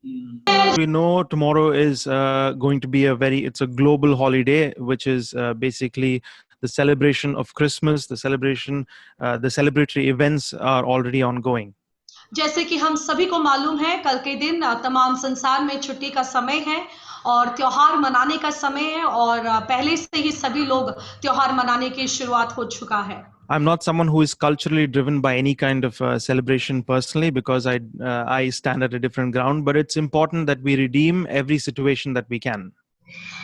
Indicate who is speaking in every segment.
Speaker 1: We know tomorrow is going to be it's a global holiday, which is basically the celebration of Christmas. The celebratory events are already ongoing.
Speaker 2: जैसे कि हम सभी को मालूम है, कल के दिन तमाम संसार में छुट्टी का समय है और त्योहार मनाने का समय है और पहले से ही सभी लोग त्योहार मनाने की शुरुआत हो चुका है।
Speaker 1: I'm not someone who is culturally driven by any kind of celebration personally, because I stand at a different ground. But it's important that we redeem every situation that we can.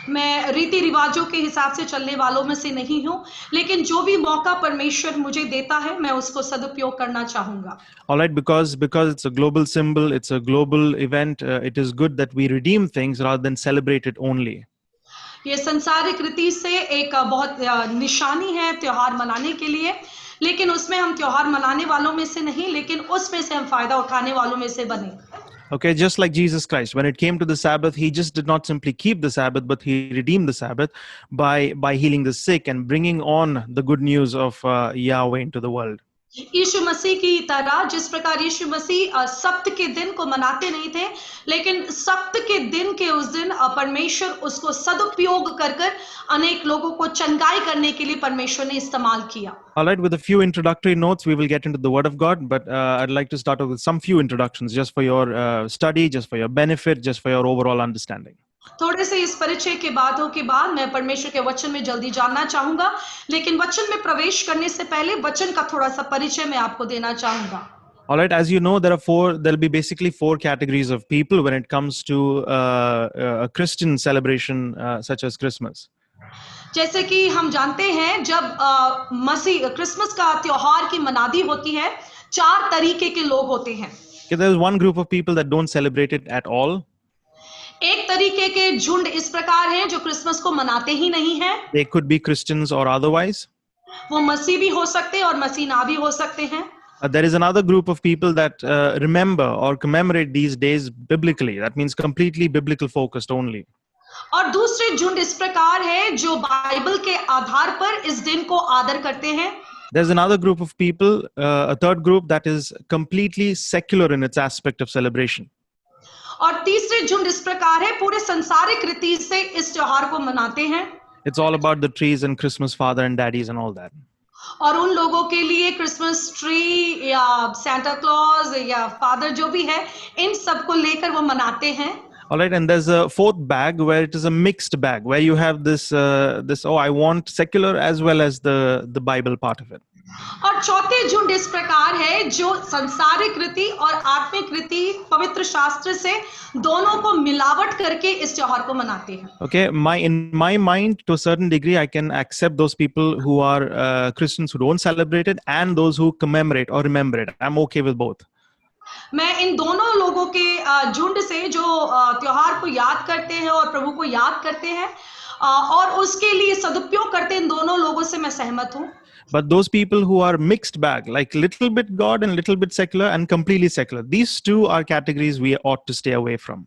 Speaker 2: मैं रीति रिवाजों के हिसाब से चलने वालों में से नहीं हूं, लेकिन जो भी मौका परमेश्वर मुझे देता है मैं उसको सदुपयोग करना चाहूंगा।
Speaker 1: All right, because it's a global symbol, it's a global event. It is good that we redeem things rather than celebrate it only.
Speaker 2: ये संसारिक रीति से एक बहुत निशानी है त्योहार मनाने के लिए, लेकिन उसमें हम त्योहार मनाने वालों में से नहीं, लेकिन उसमें से हम फायदा उठाने वालों में से बने।
Speaker 1: Okay, just like Jesus Christ, when it came to the Sabbath, he just did not simply keep the Sabbath, but he redeemed the Sabbath by healing the sick and bringing on the good news of Yahweh into the world.
Speaker 2: यीशु मसीह की तरह, जिस प्रकार यीशु मसीह सप्त के दिन को मनाते नहीं थे, लेकिन सप्त के दिन के उस दिन परमेश्वर उसको सदुपयोग कर अनेक लोगों को चंगाई करने के लिए परमेश्वर ने इस्तेमाल किया।
Speaker 1: All right, with a few introductory notes, we will get into the Word of God, but I'd like to start off with some few introductions just for your study, just for your benefit, just for your overall understanding.
Speaker 2: थोड़े से इस परिचय के बातों के बाद मैं परमेश्वर के वचन में जल्दी जानना चाहूंगा, लेकिन वचन में प्रवेश करने से पहले वचन का थोड़ा सा परिचय मैं आपको देना चाहूंगा।
Speaker 1: All right, as you know, there'll be basically four categories of people when it comes to a Christian celebration such as Christmas.
Speaker 2: जैसे कि हम जानते हैं, जब मसीह क्रिसमस का त्योहार की मनादी होती है, चार तरीके के लोग होते हैं।
Speaker 1: Okay, there's one group of people that don't celebrate it at all.
Speaker 2: एक तरीके के झुंड इस प्रकार हैं जो क्रिसमस को मनाते ही नहीं हैं।
Speaker 1: They could be Christians or otherwise.
Speaker 2: वो मसीह भी हो सकते हैं और मसीह ना भी हो सकते हैं।
Speaker 1: There is another group of people that remember or commemorate these days biblically. That means completely biblical focused only.
Speaker 2: और दूसरे झुंड इस प्रकार है जो बाइबल के आधार पर इस दिन को आदर करते हैं।
Speaker 1: There's another group of people, a third group that is completely secular in its aspect of celebration.
Speaker 2: और तीसरे झुंड इस प्रकार है, पूरे संसारिक रीति से इस त्योहार को मनाते हैं।
Speaker 1: It's all about the trees and Christmas father and daddies and all that.
Speaker 2: और उन लोगों के लिए क्रिसमस ट्री या सांता क्लॉज या फादर जो भी है, इन सब को लेकर वो मनाते हैं।
Speaker 1: All right, and there's a fourth bag where it is a mixed bag, where you have this I want secular as well as the Bible part of it.
Speaker 2: और चौथे झुंड इस प्रकार है जो संसारिक रीति और आत्मिक रीति पवित्र शास्त्र से दोनों को मिलावट करके इस त्योहार को मनाते हैं।
Speaker 1: Okay, in my mind, to a certain degree, I can accept those people who are Christians who don't celebrate it and those who commemorate or remember it. I'm okay with both.
Speaker 2: मैं इन दोनों लोगों के झुंड से जो त्योहार को याद करते हैं और प्रभु को याद करते हैं और उसके लिए सदुपयोग करते हैं, इन दोनों लोगों से मैं सहमत हूँ।
Speaker 1: But those people who are mixed bag, like little bit God and little bit secular and completely secular, these two are categories we ought to stay away from.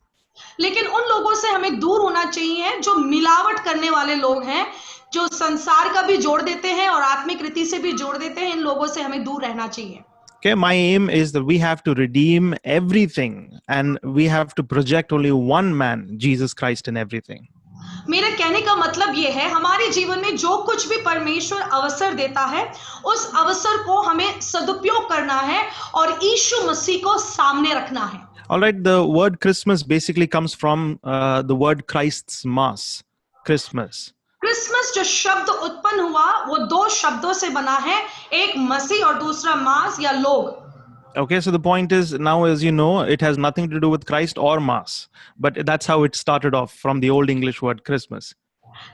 Speaker 2: लेकिन उन लोगों से हमें दूर होना चाहिए जो मिलावट करने वाले लोग हैं, जो संसार का भी जोड़ देते हैं और आत्मिक रीति से भी जोड़ देते हैं। इन लोगों से हमें दूर रहना चाहिए।
Speaker 1: Okay, my aim is that we have to redeem everything and we have to project only one man, Jesus Christ, in everything.
Speaker 2: मेरे कहने का मतलब ये है, हमारे जीवन में जो कुछ भी परमेश्वर अवसर देता है, उस अवसर को हमें सदुपयोग करना है और यीशु मसीह को सामने रखना है।
Speaker 1: All right, the word Christmas basically comes from the word Christ's Mass, Christmas.
Speaker 2: Christmas जो शब्द उत्पन्न हुआ वो दो शब्दों से बना है, एक मसीह और दूसरा मास या लोग।
Speaker 1: Okay, so the point is, now as you know, it has nothing to do with Christ or Mass, but that's how it started off from the Old English word Christmas.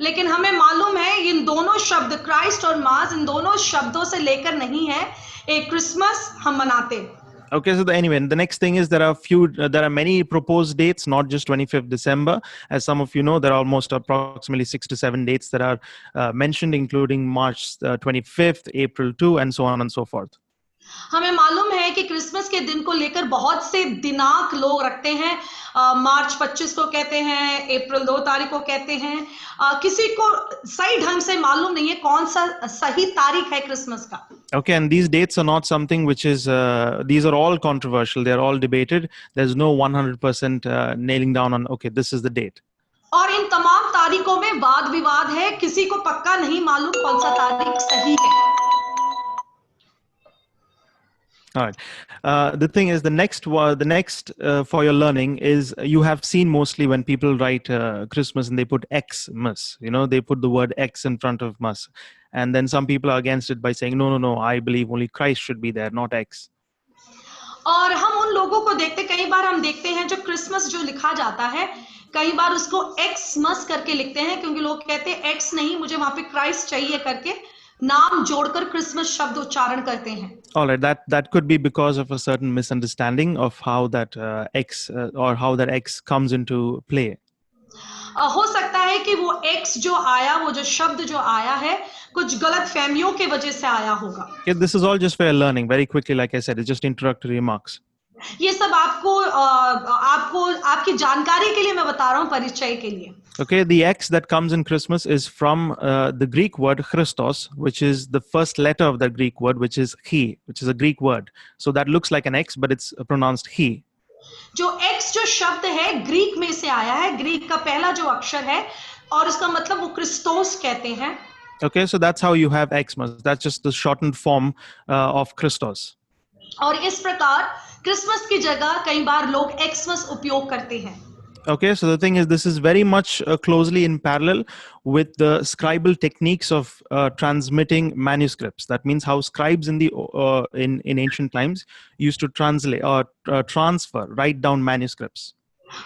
Speaker 2: लेकिन हमें मालूम है इन दोनों शब्द क्राइस्ट और मास इन दोनों शब्दों से लेकर नहीं है, एक क्रिसमस हम मनाते।
Speaker 1: Okay, so anyway, the next thing is there are many proposed dates, not just 25th December. As some of you know, there are almost approximately 6 to 7 dates that are mentioned, including March 25th, April 2, and so on and so forth.
Speaker 2: हमें मालूम है कि Christmas के दिन को लेकर बहुत से दिनांक लोग रखते हैं। मार्च 25 को कहते हैं, अप्रैल 2 तारीख को कहते हैं। किसी को सही ढंग से मालूम नहीं है कौन सा सही तारीख है क्रिसमस का।
Speaker 1: Okay, and these dates are not something which is, these are all controversial. They are all debated. There's no 100% nailing down on, okay, this is the date.
Speaker 2: और इन तमाम तारीखों में वाद विवाद है, किसी को पक्का नहीं मालूम कौन सा तारीख सही है।
Speaker 1: All right. The thing is, the next for your learning is, you have seen mostly when people write Christmas and they put Xmas. You know, they put the word X in front of Mas, and then some people are against it by saying, no, no, no, I believe only Christ should be there, not X.
Speaker 2: और हम उन लोगों को देखते, कई बार हम देखते हैं जो क्रिसमस जो लिखा जाता है, कई बार उसको एक्समस करके लिखते हैं, क्योंकि लोग कहते हैं एक्स नहीं, मुझे वहां पे क्राइस्ट चाहिए करके नाम जोड़कर क्रिसमस शब्द उच्चारण करते हैं।
Speaker 1: All right, that could be because of a certain misunderstanding of how that X or how that X comes into play.
Speaker 2: हो सकता है कि वो एक्स जो आया, वो जो शब्द जो आया है, कुछ गलत फहमियों के वजह से आया होगा।
Speaker 1: Okay, this is all just for your learning. Very quickly, like I said, it's just introductory remarks.
Speaker 2: ये सब आपको आपकी जानकारी के लिए मैं बता रहा हूँ, परिचय के लिए।
Speaker 1: Okay, the X that comes in Christmas is from the Greek word Christos, which is the first letter of that Greek word, which is he, which is a Greek word. So that looks like an X, but it's pronounced he.
Speaker 2: जो x जो शब्द है Greek में से आया है, Greek का पहला जो अक्षर है, और उसका मतलब वो क्रिस्टोस कहते हैं।
Speaker 1: Okay, so that's how you have Xmas. That's just the shortened form of Christos.
Speaker 2: और इस प्रकार क्रिसमस की जगह कई बार लोग एक्समस उपयोग करते हैं।
Speaker 1: Okay, so the thing is, this is very much closely in parallel with the scribal techniques of transmitting manuscripts. That means how scribes in the in ancient times used to translate or transfer, write down manuscripts.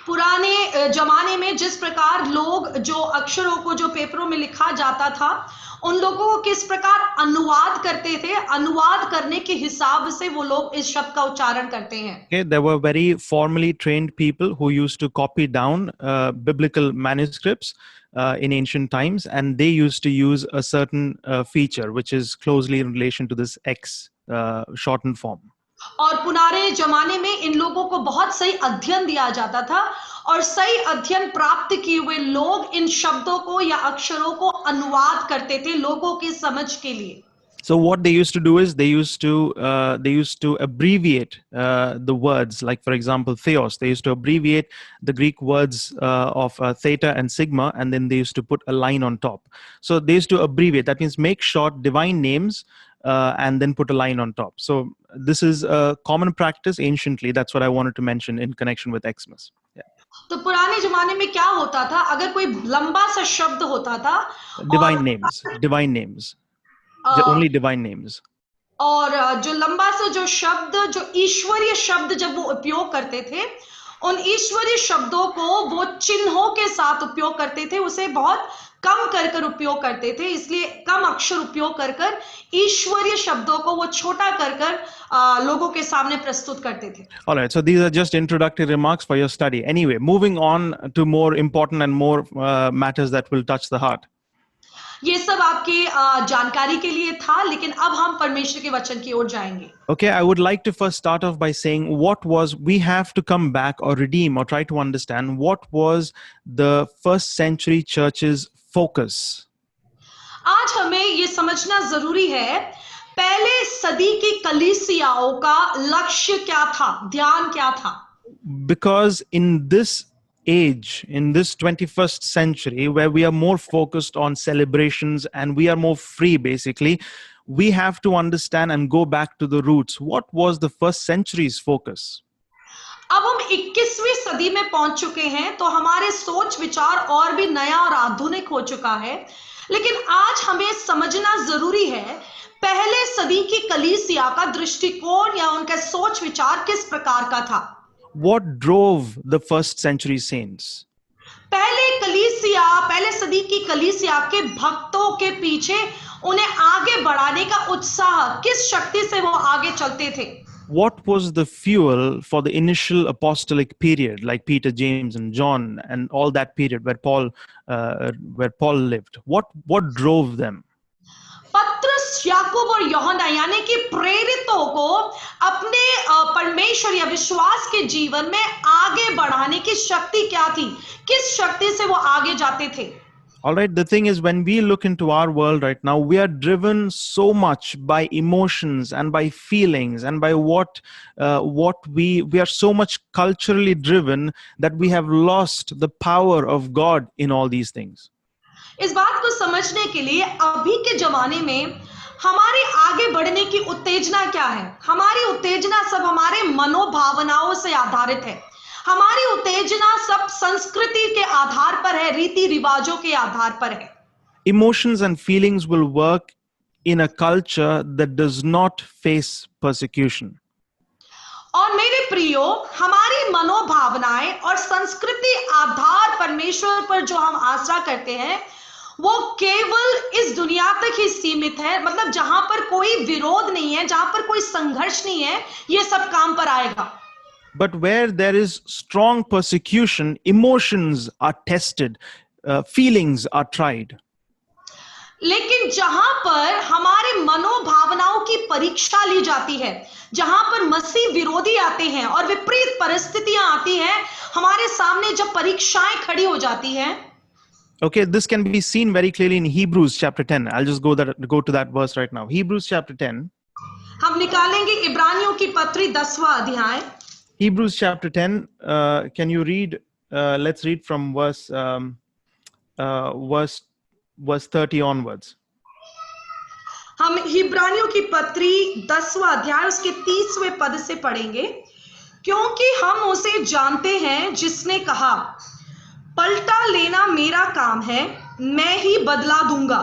Speaker 2: पुराने जमाने में जिस प्रकार लोग जो अक्षरों को जो पेपरों में लिखा जाता था, उन लोगों को किस प्रकार अनुवाद करते थे, अनुवाद करने के हिसाब से वो लोग इस शब्द का उच्चारण करते हैं।
Speaker 1: Okay, there were very formally trained people who used to copy down biblical manuscripts in ancient times, and they used to use a certain feature which is closely in relation to this X shortened form.
Speaker 2: और पुराने जमाने में इन लोगों को बहुत सही अध्ययन दिया जाता था, और सही अध्ययन प्राप्त किए हुए लोग इन शब्दों को या अक्षरों को अनुवाद करते थे लोगों की समझ के लिए।
Speaker 1: So what they used to do is they used to abbreviate the words, like for example theos. They used to abbreviate the Greek words of theta and sigma, and then they used to put a line on top. So they used to abbreviate. That means make short divine names and then put a line on top. So this is a common practice anciently. That's what I wanted to mention in connection with Xmas. Yeah.
Speaker 2: तो पुराने जमाने में क्या होता था, अगर कोई लंबा सा शब्द होता था,
Speaker 1: divine names, only divine names.
Speaker 2: और जो लंबा सा जो शब्द, जो ईश्वरीय शब्द जब वो उपयोग करते थे, उन ईश्वरीय शब्दों को वो चिन्हों के साथ उपयोग करते थे, उसे बहुत कम कर उपयोग करते थे, इसलिए कम अक्षर उपयोग कर ईश्वरीय शब्दों को वो छोटा कर लोगों के सामने प्रस्तुत करते थे।
Speaker 1: All right, so these are just introductory remarks for your study. Anyway, moving on to more important and more matters that will touch the heart.
Speaker 2: ये सब आपकी जानकारी के लिए था, लेकिन अब हम परमेश्वर के वचन की ओर जाएंगे।
Speaker 1: Okay, I would like to first start off by saying we have to come back or redeem or try to understand what was the first century church's focus.
Speaker 2: आज हमें ये समझना जरूरी है, पहले सदी की कलीसियाओं का लक्ष्य क्या था, ध्यान क्या था।
Speaker 1: Because in this age, in this 21st century, where we are more focused on celebrations and we are more free, basically, we have to understand and go back to the roots. What was the first century's focus?
Speaker 2: अब हम 21वीं सदी में पहुंच चुके हैं, तो हमारे सोच विचार और भी नया और आधुनिक हो चुका है, लेकिन आज हमें समझना जरूरी है पहले सदी की कलीसिया का दृष्टिकोण या उनका सोच विचार किस प्रकार का था।
Speaker 1: What drove the first century saints?
Speaker 2: पहले सदी की कलीसिया के भक्तों के पीछे उन्हें आगे बढ़ाने का उत्साह, किस शक्ति से वो आगे चलते थे।
Speaker 1: What was the fuel for the initial apostolic period, like Peter, James, and John, and all that period where Paul lived? What drove them?
Speaker 2: पत्रस पतरस, याकूब और यूहन्ना यानी कि प्रेरितों को अपने परमेश्वर या विश्वास के जीवन में आगे बढ़ाने की शक्ति क्या थी? किस शक्ति से वो आगे जाते थे?
Speaker 1: All right, the thing is, when we look into our world right now, we are driven so much by emotions and by feelings and by what we are so much culturally driven that we have lost the power of God in all these things.
Speaker 2: इस बात को समझने के लिए अभी के जमाने में हमारे आगे बढ़ने की उत्तेजना क्या है? हमारी उत्तेजना सब हमारे मनोभावनाओं से आधारित है। हमारी उत्तेजना सब संस्कृति के आधार पर है, रीति रिवाजों के आधार पर है।
Speaker 1: Emotions and feelings will work in a culture that does not face persecution.
Speaker 2: और मेरे प्रियो, हमारी मनोभावनाएं और संस्कृति आधार परमेश्वर पर जो हम आशा करते हैं, वो केवल इस दुनिया तक ही सीमित है। मतलब जहां पर कोई विरोध नहीं है, जहां पर कोई संघर्ष नहीं है, ये सब काम पर आएगा।
Speaker 1: But where there is strong persecution, emotions are tested, feelings are tried.
Speaker 2: लेकिन जहां पर हमारे मनोभावनाओं की परीक्षा ली जाती है, जहां पर मसीह विरोधी आते हैं और विपरीत परिस्थितियां आती हैं, हमारे सामने जब परीक्षाएं खड़ी हो जाती हैं।
Speaker 1: Okay, this can be seen very clearly in Hebrews chapter 10. I'll just go to that verse right now. Hebrews chapter 10.
Speaker 2: हम निकालेंगे इब्रानियों की पत्री 10वां अध्याय।
Speaker 1: Hebrews chapter 10. Can you read? Let's read from verse 30 onwards.
Speaker 2: हम इब्रानियों की पत्री 10वां अध्याय उसके 30वें पद से पढ़ेंगे। क्योंकि हम उसे जानते हैं जिसने कहा, पलटा लेना मेरा काम है, मैं ही बदला दूंगा।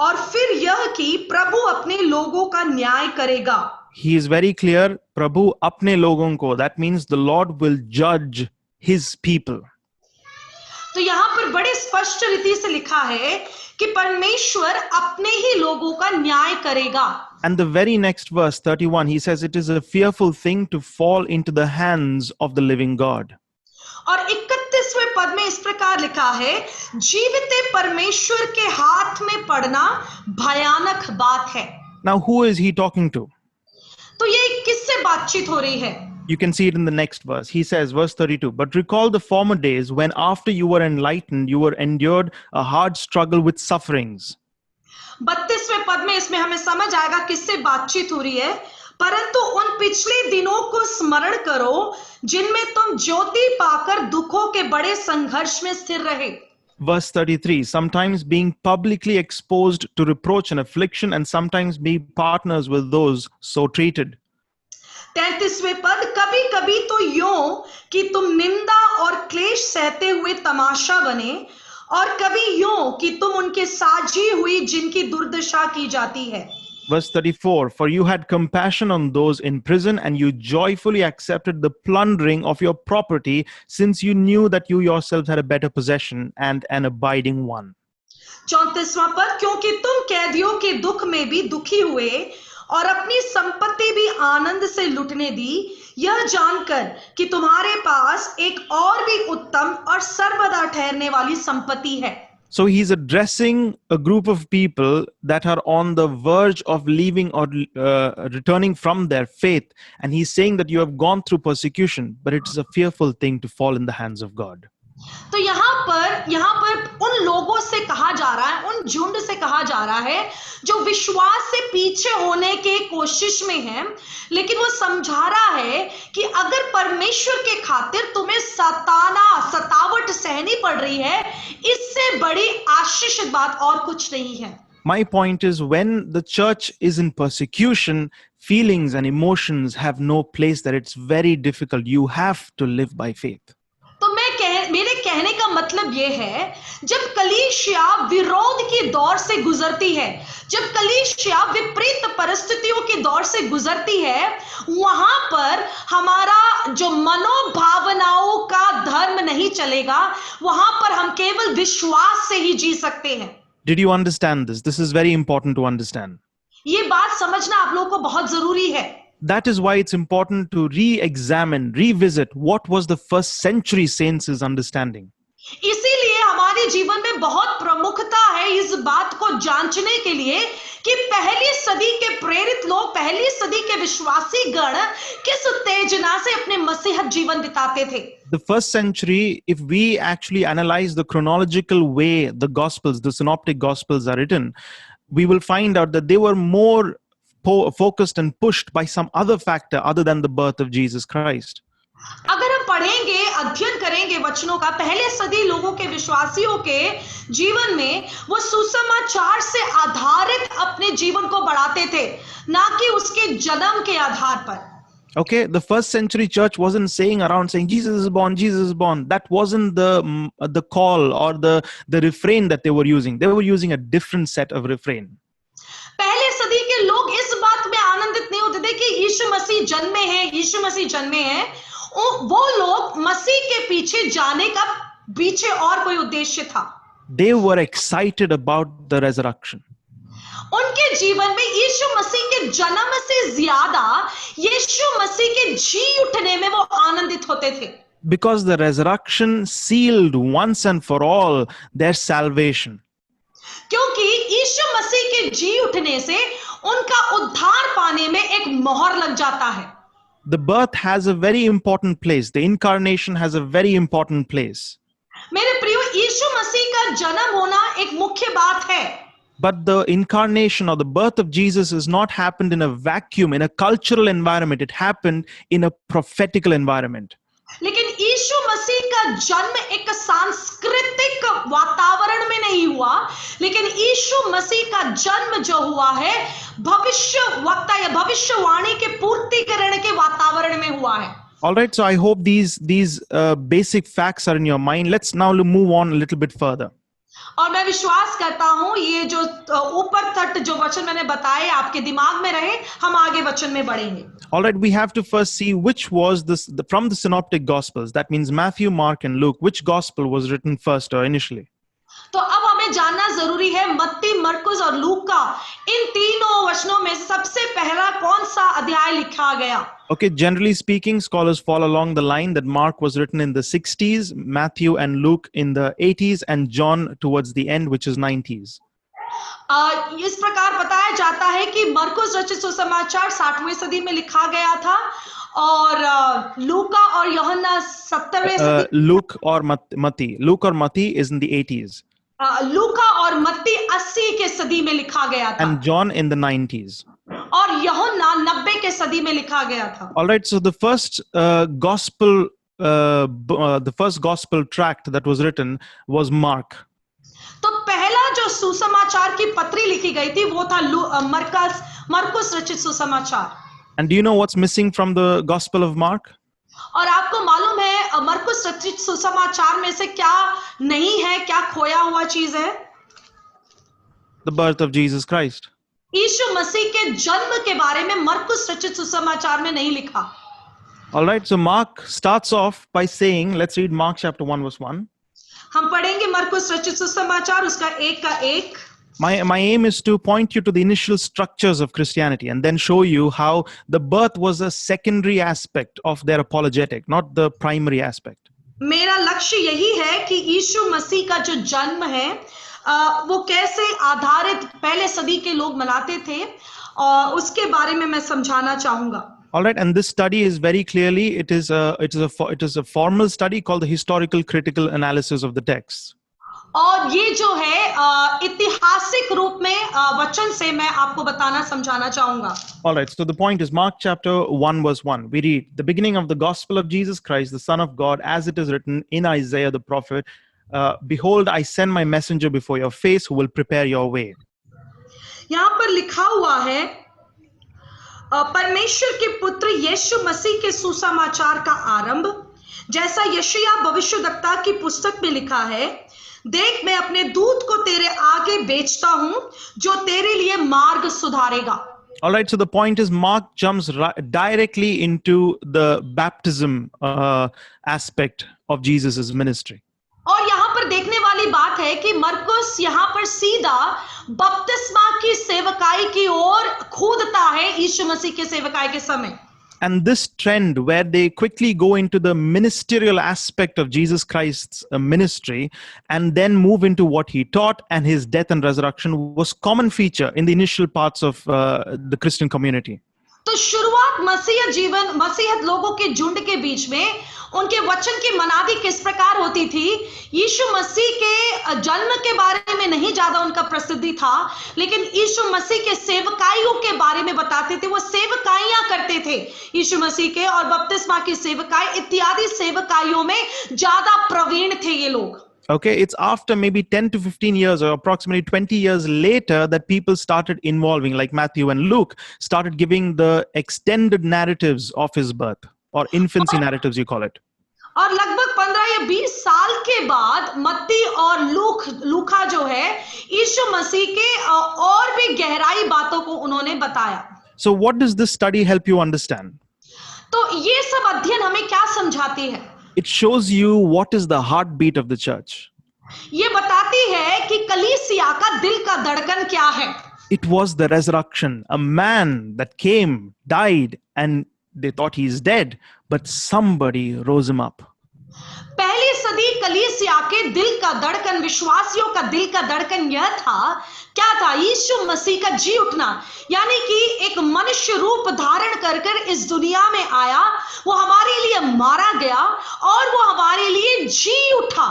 Speaker 2: और फिर यह कि प्रभु अपने लोगों का न्याय करेगा।
Speaker 1: He is very clear. प्रभु अपने लोगों को. That means the Lord will judge his people.
Speaker 2: तो यहाँ पर बड़े स्पष्ट रीति से लिखा है कि परमेश्वर अपने ही लोगों का न्याय करेगा।
Speaker 1: And the very next verse 31, he says it is a fearful thing to fall into the hands of the living God.
Speaker 2: और 31वें पद में इस प्रकार लिखा है, जीविते परमेश्वर के हाथ में पड़ना भयानक बात है।
Speaker 1: Now who is he talking to?
Speaker 2: तो ये किससे बातचीत हो रही है?
Speaker 1: You can see it in the next verse. He says, verse 32, but recall the former days when after you were enlightened, you were endured a hard struggle with sufferings.
Speaker 2: 32वें पद में इसमें हमें समझ आएगा किससे बातचीत हो रही है। परंतु उन पिछले दिनों को स्मरण करो जिनमें तुम ज्योति पाकर दुखों के बड़े संघर्ष में स्थिर रहे।
Speaker 1: Verse 33, sometimes being publicly exposed to reproach and affliction, and sometimes be partners with those so treated.
Speaker 2: 33वें पद, कभी कभी तो यूं कि तुम निंदा और क्लेश सहते हुए तमाशा बने, और कभी यूं कि तुम उनके साझी हुई जिनकी दुर्दशा की जाती है।
Speaker 1: Verse 34, for you had compassion on those in prison, and you joyfully accepted the plundering of your property, since you knew that you yourselves had a better possession and an abiding one.
Speaker 2: 34वां पद, क्योंकि तुम कैदियों के दुख में भी दुखी हुए और अपनी संपत्ति भी आनंद से लुटने दी, यह जानकर कि तुम्हारे पास एक और भी उत्तम और सर्वदा ठहरने वाली संपत्ति है।
Speaker 1: So he's addressing a group of people that are on the verge of leaving or returning from their faith. And he's saying that you have gone through persecution, but it is a fearful thing to fall in the hands of God.
Speaker 2: तो यहाँ पर उन लोगों से कहा जा रहा है, उन झुंड से कहा जा रहा है जो विश्वास से पीछे होने के कोशिश में है, लेकिन वो समझा रहा है कि अगर परमेश्वर के खातिर तुम्हें सतावट सहनी पड़ रही है, इससे बड़ी आशीषित बात और कुछ नहीं है।
Speaker 1: My point is, when the church is in persecution, feelings and emotions have no place there. It's very difficult. You have to live by faith.
Speaker 2: तो मेरे कहने का मतलब यह है, जब कलीसिया विरोध के दौर से गुजरती है, जब कलीसिया विपरीत परिस्थितियों के दौर से गुजरती है, वहां पर हमारा जो मनोभावनाओं का धर्म नहीं चलेगा, वहां पर हम केवल विश्वास से ही जी सकते हैं।
Speaker 1: Did you understand this? This is very important to understand.
Speaker 2: ये बात समझना आप लोगों को बहुत जरूरी है।
Speaker 1: That is why it's important to re-examine, revisit what was the first century saints' understanding.
Speaker 2: इसीलिए हमारे जीवन में बहुत प्रमुखता है इस बात को जांचने के लिए कि पहली सदी के प्रेरित लोग, पहली सदी के विश्वासी गण किस उत्तेजना से अपने मसीहत जीवन बिताते थे।
Speaker 1: The first century, if we actually analyze the chronological way the Gospels, the Synoptic Gospels are written, we will find out that they were more focused and pushed by some other factor other than the birth of Jesus Christ.
Speaker 2: अगर हम पढ़ेंगे, अध्ययन करेंगे वचनों का, पहले सदी लोगों के, विश्वासियों के जीवन में वो सुसमाचार से आधारित अपने जीवन को बढ़ाते थे, ना कि उसके जन्म के आधार पर।
Speaker 1: Okay, the first century church wasn't saying around saying Jesus is born, Jesus is born. That wasn't the call or the refrain that they were using. They were using a different set of refrain.
Speaker 2: पहले सदी के लोग इस बात में आनंदित नहीं होते थे कि यीशु मसीह जन्मे हैं, यीशु मसीह जन्मे हैं। वो लोग मसीह के पीछे जाने का पीछे और कोई उद्देश्य था।
Speaker 1: They were excited about the resurrection.
Speaker 2: उनके जीवन में यीशु मसीह के जन्म से ज्यादा यीशु मसीह के जी उठने में वो आनंदित होते थे।
Speaker 1: Because the resurrection sealed once and for all their salvation.
Speaker 2: क्योंकि यीशु मसीह के जी उठने से उनका उद्धार पाने में एक मोहर लग जाता है।
Speaker 1: The birth has a very important place. The incarnation has a very important place.
Speaker 2: मेरे प्रियो, यीशु मसीह का जन्म होना एक मुख्य बात है।
Speaker 1: But the incarnation or the birth of Jesus has not happened in a vacuum, in a cultural environment. It happened in a prophetical environment.
Speaker 2: लेकिन यीशु मसीह का जन्म एक सांस्कृतिक वातावरण में नहीं हुआ, लेकिन यीशु मसीह का जन्म जो हुआ है भविष्यवक्ता या भविष्यवाणी के पूर्तिकरण के वातावरण में हुआ है।
Speaker 1: All right, so I hope these basic facts are in your mind. Let's now move on a little bit further.
Speaker 2: और मैं विश्वास करता हूं ये जो ऊपर तट जो वचन मैंने बताए आपके दिमाग में रहे, हम आगे वचन में बढ़ेंगे।
Speaker 1: All right, we have to first see which was from the synoptic gospels. That means Matthew, Mark and Luke. Which gospel was written first or initially?
Speaker 2: तो अब हमें जानना जरूरी है मत्ती, मरकुस और लूका, इन तीनों वचनों में सबसे पहला कौन सा अध्याय लिखा गया?
Speaker 1: Okay, generally speaking, scholars fall along the line that Mark was written in the 60s, Matthew and Luke in the 80s, and John towards the end, which is 90s.
Speaker 2: इस प्रकार बताया जाता है कि मरकुस रचित सुसमाचार 60वीं सदी में लिखा गया था और लूका और यूहन्ना 70वें सदी।
Speaker 1: Luke or Matti is in the 80s.
Speaker 2: लूका और मत्ती 80 के सदी में लिखा गया था।
Speaker 1: And John in the 90s.
Speaker 2: और यूहन्ना 90 के सदी में लिखा गया था।
Speaker 1: All right, so the first gospel tract that was written was Mark.
Speaker 2: तो पहला जो सुसमाचार की पत्री लिखी गई थी वो था मरकुस रचित सुसमाचार।
Speaker 1: And do you know what's missing from the Gospel of Mark?
Speaker 2: और आपको मालूम है मरकुस रचित सुसमाचार में से क्या नहीं है, क्या खोया हुआ चीज है?
Speaker 1: The birth of Jesus Christ.
Speaker 2: यीशु मसीह के जन्म के बारे में मरकुस रचित सुसमाचार में नहीं लिखा।
Speaker 1: All right, so Mark starts off by saying, let's read Mark chapter 1 verse 1.
Speaker 2: हम पढ़ेंगे मरकुस रचित सुसमाचार उसका 1 का 1।
Speaker 1: My aim is to point you to the initial structures of Christianity and then show you how the birth was a secondary aspect of their apologetic, not the primary aspect.
Speaker 2: मेरा लक्ष्य यही है कि यीशु मसीह का जो जन्म है वो कैसे आधारित पहले सदी के लोग मनाते थे और उसके बारे में मैं समझाना चाहूंगा।
Speaker 1: All right, and this study is very clearly it is a formal study called the historical critical analysis of the text.
Speaker 2: और ये जो है ऐतिहासिक रूप में वचन से मैं आपको बताना समझाना चाहूंगा।
Speaker 1: All right, so the point is Mark chapter 1 verse 1. We read, the beginning of the gospel of Jesus Christ, the Son of God, as it is written in Isaiah the prophet, behold, I send my messenger before your face who will prepare your way.
Speaker 2: यहाँ पर लिखा हुआ है परमेश्वर के पुत्र यीशु मसीह के सुसमाचार का आरंभ, जैसा यशायाह भविष्यद्वक्ता की पुस्तक में लिखा है, देख मैं अपने दूत को तेरे आगे भेजता हूं जो तेरे लिए मार्ग सुधारेगा।
Speaker 1: All right, so the point is Mark jumps directly into the baptism aspect of Jesus's ministry.
Speaker 2: और यहाँ पर देखने वाली बात है कि मरकुस यहाँ पर सीधा बपतिस्मा की सेवकाई की ओर कूदता है यीशु मसीह के सेवकाई के समय।
Speaker 1: And this trend where they quickly go into the ministerial aspect of Jesus Christ's ministry and then move into what he taught and his death and resurrection was common feature in the initial parts of the Christian community.
Speaker 2: तो शुरुआत मसीहत लोगों के झुंड के बीच में उनके वचन की मनादी किस प्रकार होती थी। यीशु मसीह के जन्म के बारे में नहीं ज्यादा उनका प्रसिद्धि था, लेकिन यीशु मसीह के सेवकाइयों के बारे में बताते थे। वो सेवकाइयां करते थे यीशु मसीह के, और बपतिस्मा की सेवकाई इत्यादि सेवकाइयों में ज्यादा प्रवीण थे ये लोग।
Speaker 1: Okay, it's after maybe 10 to 15 years or approximately 20 years later that people started involving, like Matthew and Luke, started giving the extended narratives of his birth, or infancy narratives, you call it.
Speaker 2: और लगभग 15 या 20 साल के बाद मत्ती और लूका जो है यीशु मसीह के और भी गहराई बातों को उन्होंने बताया।
Speaker 1: So what does this study help you understand?
Speaker 2: तो ये सब अध्ययन हमें क्या समझाती है?
Speaker 1: It shows you what is the heartbeat of the church.
Speaker 2: ये बताती है कि कलीसिया का दिल का धड़कन क्या है।
Speaker 1: It was the resurrection, a man that came, died, and they thought he's dead, but somebody rose him up.
Speaker 2: पहली सदी कलीसिया के दिल का धड़कन, विश्वासियों का दिल का धड़कन यह था, क्या था? यीशु मसीह का जी उठना, यानी कि एक मनुष्य रूप धारण कर कर इस दुनिया में आया, वो हमारे लिए मारा गया और वो हमारे लिए जी उठा।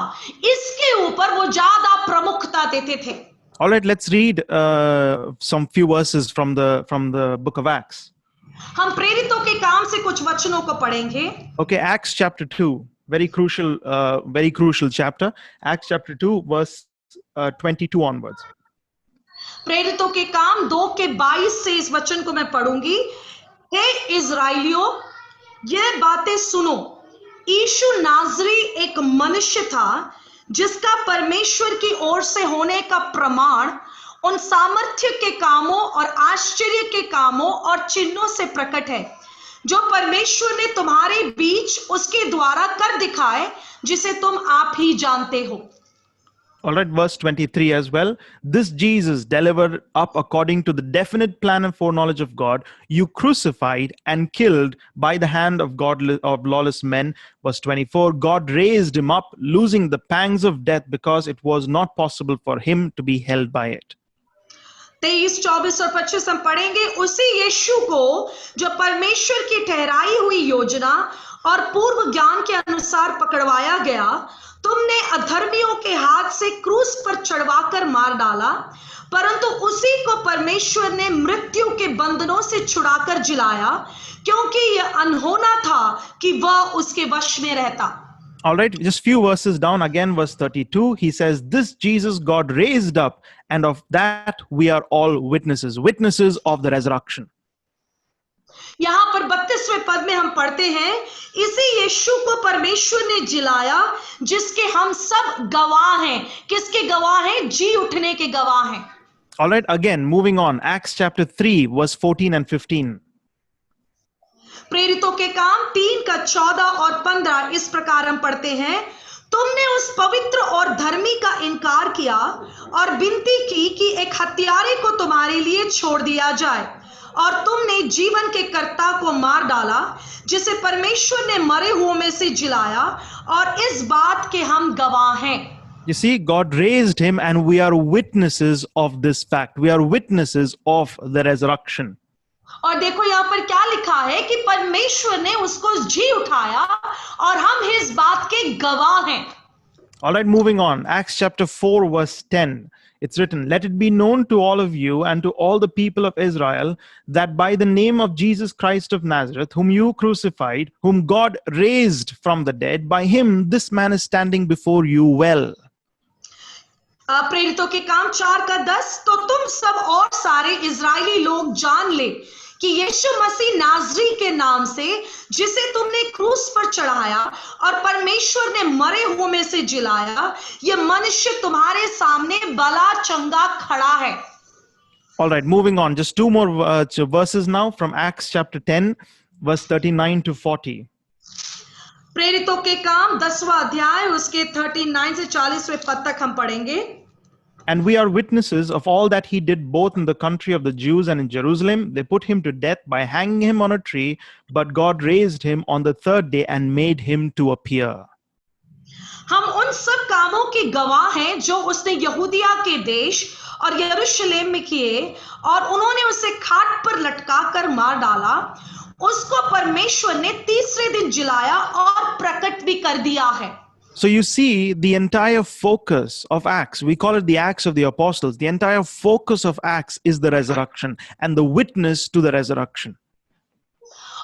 Speaker 2: इसके ऊपर वो ज्यादा प्रमुखता देते थे।
Speaker 1: All right, let's read some few verses from the book of Acts.
Speaker 2: हम प्रेरितों के काम से कुछ वचनों को पढ़ेंगे।
Speaker 1: Okay, Acts chapter 2, very crucial chapter. Acts chapter 2 verse 22 onwards.
Speaker 2: प्रेरितों के काम 2 के 22 से इस वचन को मैं पढ़ूंगी। हे इज़राइलियों, ये बातें सुनो। यीशु नाज़री एक मनुष्य था जिसका परमेश्वर की ओर से होने का प्रमाण उन सामर्थ्य के कामों और आश्चर्य के कामों और चिन्हों से प्रकट है, जो परमेश्वर ने तुम्हारे बीच उसके द्वारा कर दिखाए, जिसे तुम आप ही जानते हो।
Speaker 1: All right, verse 23 as well. This Jesus delivered up according to the definite plan and foreknowledge of God, you crucified and killed by the hand of lawless men. Verse 24, God raised him up, losing the pangs of death, because it was not possible for him to be held by it.
Speaker 2: 23, 24 और 25 हम पढ़ेंगे। उसी यीशु को जो परमेश्वर की ठहराई हुई योजना और पूर्व ज्ञान के अनुसार पकड़वाया गया, तुमने अधर्मियों के हाथ से क्रूस पर चढ़वाकर मार डाला, परंतु उसी को परमेश्वर ने मृत्यु के बंधनों से छुड़ाकर जिलाया, क्योंकि यह अनहोना था कि वह उसके वश में रहता।
Speaker 1: All right, just few verses down, again verse 32, he says, this Jesus God raised up, and of that we are all witnesses of the resurrection.
Speaker 2: यहां पर 32वें पद में हम पढ़ते हैं, इसी यीशु को परमेश्वर ने जिलाया, जिसके हम सब गवाह हैं। किसके गवाह हैं? जी उठने के गवाह हैं।
Speaker 1: All right, again moving on, Acts chapter 3 verse 14 and 15.
Speaker 2: प्रेरितों के काम 3 का 14 और 15 इस प्रकार हम पढ़ते हैं, तुमने उस पवित्र और धर्मी का इनकार किया और विनती की कि एक हत्यारे को तुम्हारे लिए छोड़ दिया जाए, और तुमने जीवन के कर्ता को मार डाला, जिसे परमेश्वर ने मरे हुओं में से जिलाया, और इस बात के हम गवाह हैं।
Speaker 1: You see, God raised him, and we are witnesses of this fact. We are witnesses of the resurrection.
Speaker 2: और देखो यहाँ पर क्या लिखा है कि परमेश्वर ने उसको जी उठाया और हम इस बात के गवाह हैं।
Speaker 1: All right, moving on. Acts chapter 4 verse 10. It's written, let it be known to all of you and to all the people of Israel that by the name of Jesus Christ of Nazareth, whom you crucified, whom God raised from the dead, by him this man is standing before you well.
Speaker 2: प्रेरितों के काम 4 का 10, तो तुम सब और सारे Israeli लोग जान ले कि यीशु मसीह नाजरी के नाम से, जिसे तुमने क्रूस पर चढ़ाया और परमेश्वर ने मरे हुओं में से जिलाया, यह मनुष्य तुम्हारे सामने भला चंगा खड़ा है।
Speaker 1: All right, moving on, just 2 more verses now from Acts chapter 10 verse 39 to 40.
Speaker 2: प्रेरितों के काम 10वां अध्याय उसके 39 से 40वें पद तक हम पढ़ेंगे।
Speaker 1: And we are witnesses of all that he did both in the country of the Jews and in Jerusalem. They put him to death by hanging him on a tree, but God raised him on the third day and made him to appear.
Speaker 2: हम उन सब कामों के गवाह हैं जो उसने यहूदिया के देश और यरूशलेम में किए, और उन्होंने उसे खाट पर लटकाकर मार डाला। उसको परमेश्वर ने तीसरे दिन जिलाया और प्रकट भी कर दिया है।
Speaker 1: So you see, the entire focus of Acts, we call it the Acts of the Apostles, the entire focus of Acts is the resurrection and the witness to the resurrection.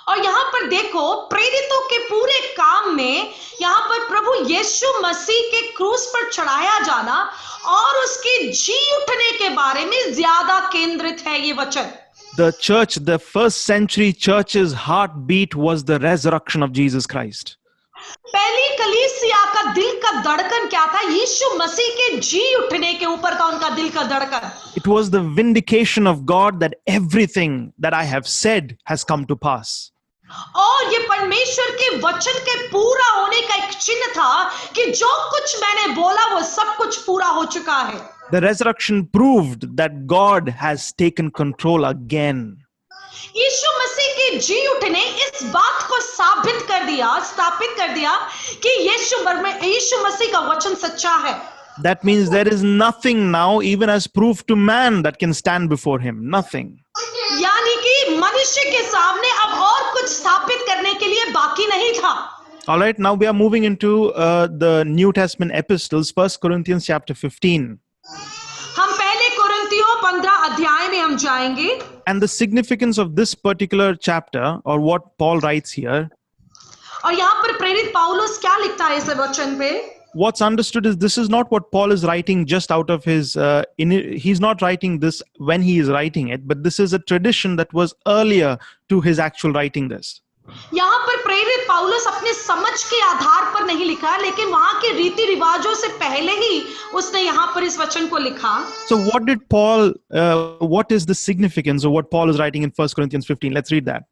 Speaker 2: और यहाँ पर देखो, प्रेरितों के पूरे काम में यहाँ पर प्रभु यीशु मसीह के क्रूस पर चढ़ाया जाना और उसके जी उठने के बारे में ज्यादा केंद्रित है ये वचन।
Speaker 1: The church, the first century church's heartbeat was the resurrection of Jesus Christ.
Speaker 2: पहली कलीसिया का दिल का धड़कन क्या था? यीशु मसीह के जी उठने के ऊपर का उनका दिल का धड़कन।
Speaker 1: It was the vindication of God that everything that I have said has come to pass.
Speaker 2: और ये परमेश्वर के वचन के पूरा होने का एक चिन्ह था कि जो कुछ मैंने बोला वो सब कुछ पूरा हो चुका है।
Speaker 1: The resurrection proved that God has taken control again.
Speaker 2: यीशु मसीह के जी उठने इस बात को स्थापित कर दिया कि यीशु मसीह का वचन सच्चा है।
Speaker 1: That means there is nothing now, even as proof to man, that can stand before him. Nothing.
Speaker 2: यानी कि मनुष्य के सामने अब और कुछ स्थापित करने के लिए बाकी नहीं था।
Speaker 1: All right, now we are moving into the New Testament epistles, 1 Corinthians chapter 15.
Speaker 2: हम पहले कुरिन्थियों 15 अध्याय में हम जाएंगे।
Speaker 1: And the significance of this particular chapter, or what Paul writes here,
Speaker 2: और यहाँ पर प्रेरित पौलुस क्या लिखता है इस वचन पे?
Speaker 1: what's understood is this is not what Paul is writing just out of his, he's not writing this when he is writing it, but this is a tradition that was earlier to his actual writing this.
Speaker 2: यहाँ पर प्रेरित पौलुस अपने समझ के आधार पर नहीं लिखा, लेकिन वहां के रीति रिवाजों से पहले ही उसने यहाँ पर इस वचन को लिखा।
Speaker 1: So what did Paul, what is the significance of what Paul is writing in 1 Corinthians 15? Let's read that.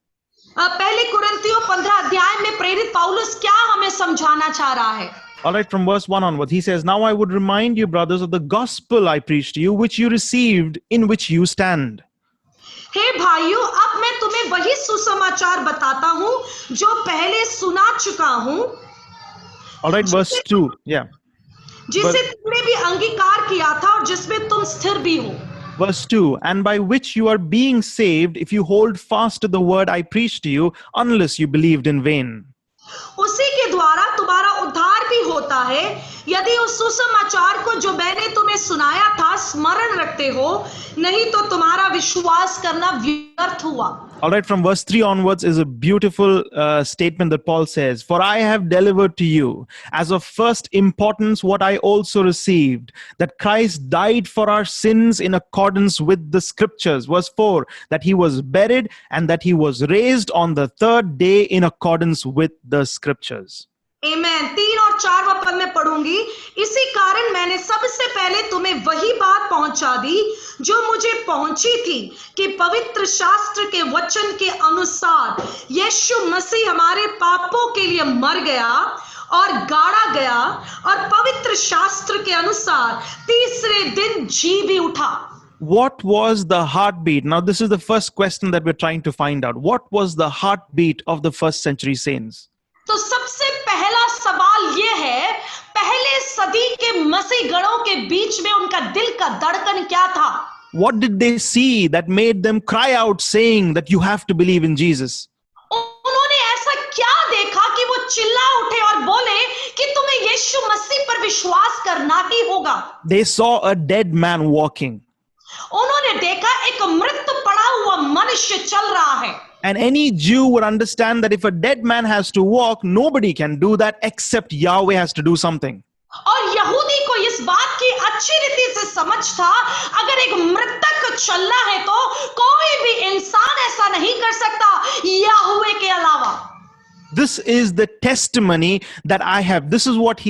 Speaker 2: पहले कुरिन्थियों 15 अध्याय में प्रेरित पौलुस क्या हमें समझाना चाह रहा है?
Speaker 1: All right, from verse 1 onwards, he says, "Now I would remind you, brothers, of the gospel I preached to you, which you received, in which you stand."
Speaker 2: हे भाइयों, अब मैं तुम्हें वही सुसमाचार बताता हूँ जो पहले सुना चुका हूँ।
Speaker 1: All right, verse 2, yeah.
Speaker 2: जिसे तुमने भी अंगीकार किया था और जिसमें तुम स्थिर भी हो।
Speaker 1: Verse 2, "And by which you are being saved, if you hold fast to the word I preached to you, unless you believed in vain."
Speaker 2: उसी के द्वारा तुम्हारा उद्धार भी होता है, यदि उस सुसमाचार को जो मैंने तुम्हें सुनाया था स्मरण रखते हो, नहीं तो तुम्हारा विश्वास करना व्यर्थ हुआ।
Speaker 1: All right, from verse 3 onwards is a beautiful statement that Paul says, "For I have delivered to you as of first importance what I also received, that Christ died for our sins in accordance with the scriptures." Verse 4, "That he was buried and that he was raised on the third day in accordance with the scriptures."
Speaker 2: आमेन। 3 और 4वां पद में पढ़ूंगी, इसी कारण मैंने सबसे पहले तुम्हें वही बात पहुंचा दी जो मुझे पहुंची थी कि पवित्र शास्त्र के वचन के अनुसार यीशु मसीह हमारे पापों के लिए मर गया और गाड़ा गया, और पवित्र शास्त्र के अनुसार तीसरे दिन जी भी उठा।
Speaker 1: What was the heartbeat? Now, this is the first question that we're trying to find out. What was the heartbeat of the first century saints?
Speaker 2: तो सबसे पहला सवाल ये है, पहले सदी के मसीह गणों के बीच में उनका दिल का धड़कन क्या था?
Speaker 1: What did they see that made them cry out saying that you have to believe in Jesus?
Speaker 2: उन्होंने ऐसा क्या देखा कि वो चिल्ला उठे और बोले कि तुम्हें यीशु मसीह पर विश्वास करना ही होगा?
Speaker 1: They saw a dead man walking.
Speaker 2: उन्होंने देखा एक मृत पड़ा हुआ मनुष्य चल रहा है।
Speaker 1: And any Jew would understand that if a dead man has to walk, nobody can do that except Yahweh has to do something.
Speaker 2: और यहूदी को इस बात की अच्छी रीति से समझ था, अगर एक मृतक चलना है तो कोई भी इंसान ऐसा नहीं कर सकता यहोवे के अलावा।
Speaker 1: This is the testimony that I have. This is what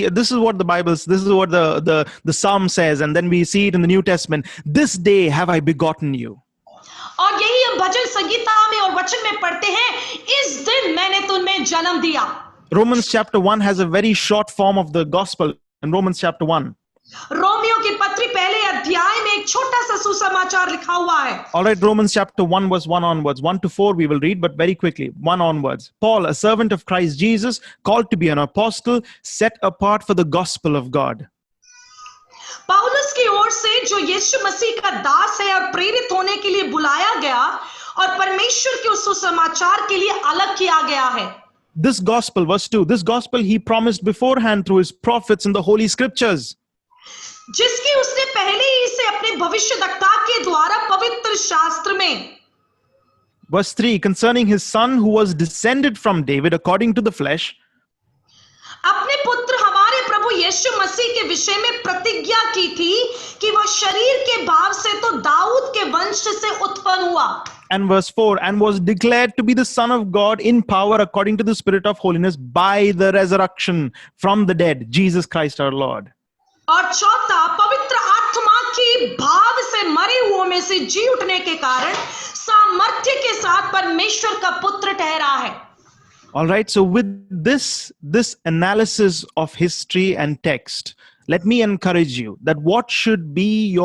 Speaker 1: the Bible, this is what the Psalm says, and then we see it in the New Testament. "This day have I begotten you."
Speaker 2: और यही हम भजन संगीता में और वचन में पढ़ते हैं, इस दिन मैंने तुम्हें जन्म दिया।
Speaker 1: Romans chapter 1 has a very short form of the gospel in Romans chapter 1.
Speaker 2: Romeo की पत्री पहले अध्याय छोटा सा सुसमाचार लिखा हुआ है।
Speaker 1: All right, Romans chapter 1 verse 1 onwards. 1 to 4 we will read, but very quickly. 1 onwards. Paul, a servant of Christ Jesus, called to be an apostle, set apart for the gospel of God.
Speaker 2: पौलुस की ओर से जो यीशु मसीह का दास है और प्रेरित होने के लिए बुलाया गया और परमेश्वर के उस सुसमाचार के लिए अलग किया गया है।
Speaker 1: This gospel, verse 2, this gospel he promised beforehand through his prophets in the holy scriptures.
Speaker 2: जिसकी उसने पहले ही इसे अपने भविष्यद्वक्ता के द्वारा पवित्र शास्त्र में।
Speaker 1: Verse 3, concerning his son who was descended from David according to the flesh,
Speaker 2: अपने पुत्र हमारे प्रभु यीशु मसीह के विषय में प्रतिज्ञा की थी कि वह शरीर के भाव से तो दाऊद के वंश से उत्पन्न हुआ।
Speaker 1: and verse 4, and was declared to be the Son of God in power according to the Spirit of holiness by the resurrection from the dead, Jesus Christ our Lord.
Speaker 2: और चौथा, पवित्र आत्मा की भाव से मरे हुओं में से जी उठने के कारण सामर्थ्य के साथ परमेश्वर का पुत्र ठहरा है।
Speaker 1: All right, so with this analysis of history and text, let me encourage you that what should be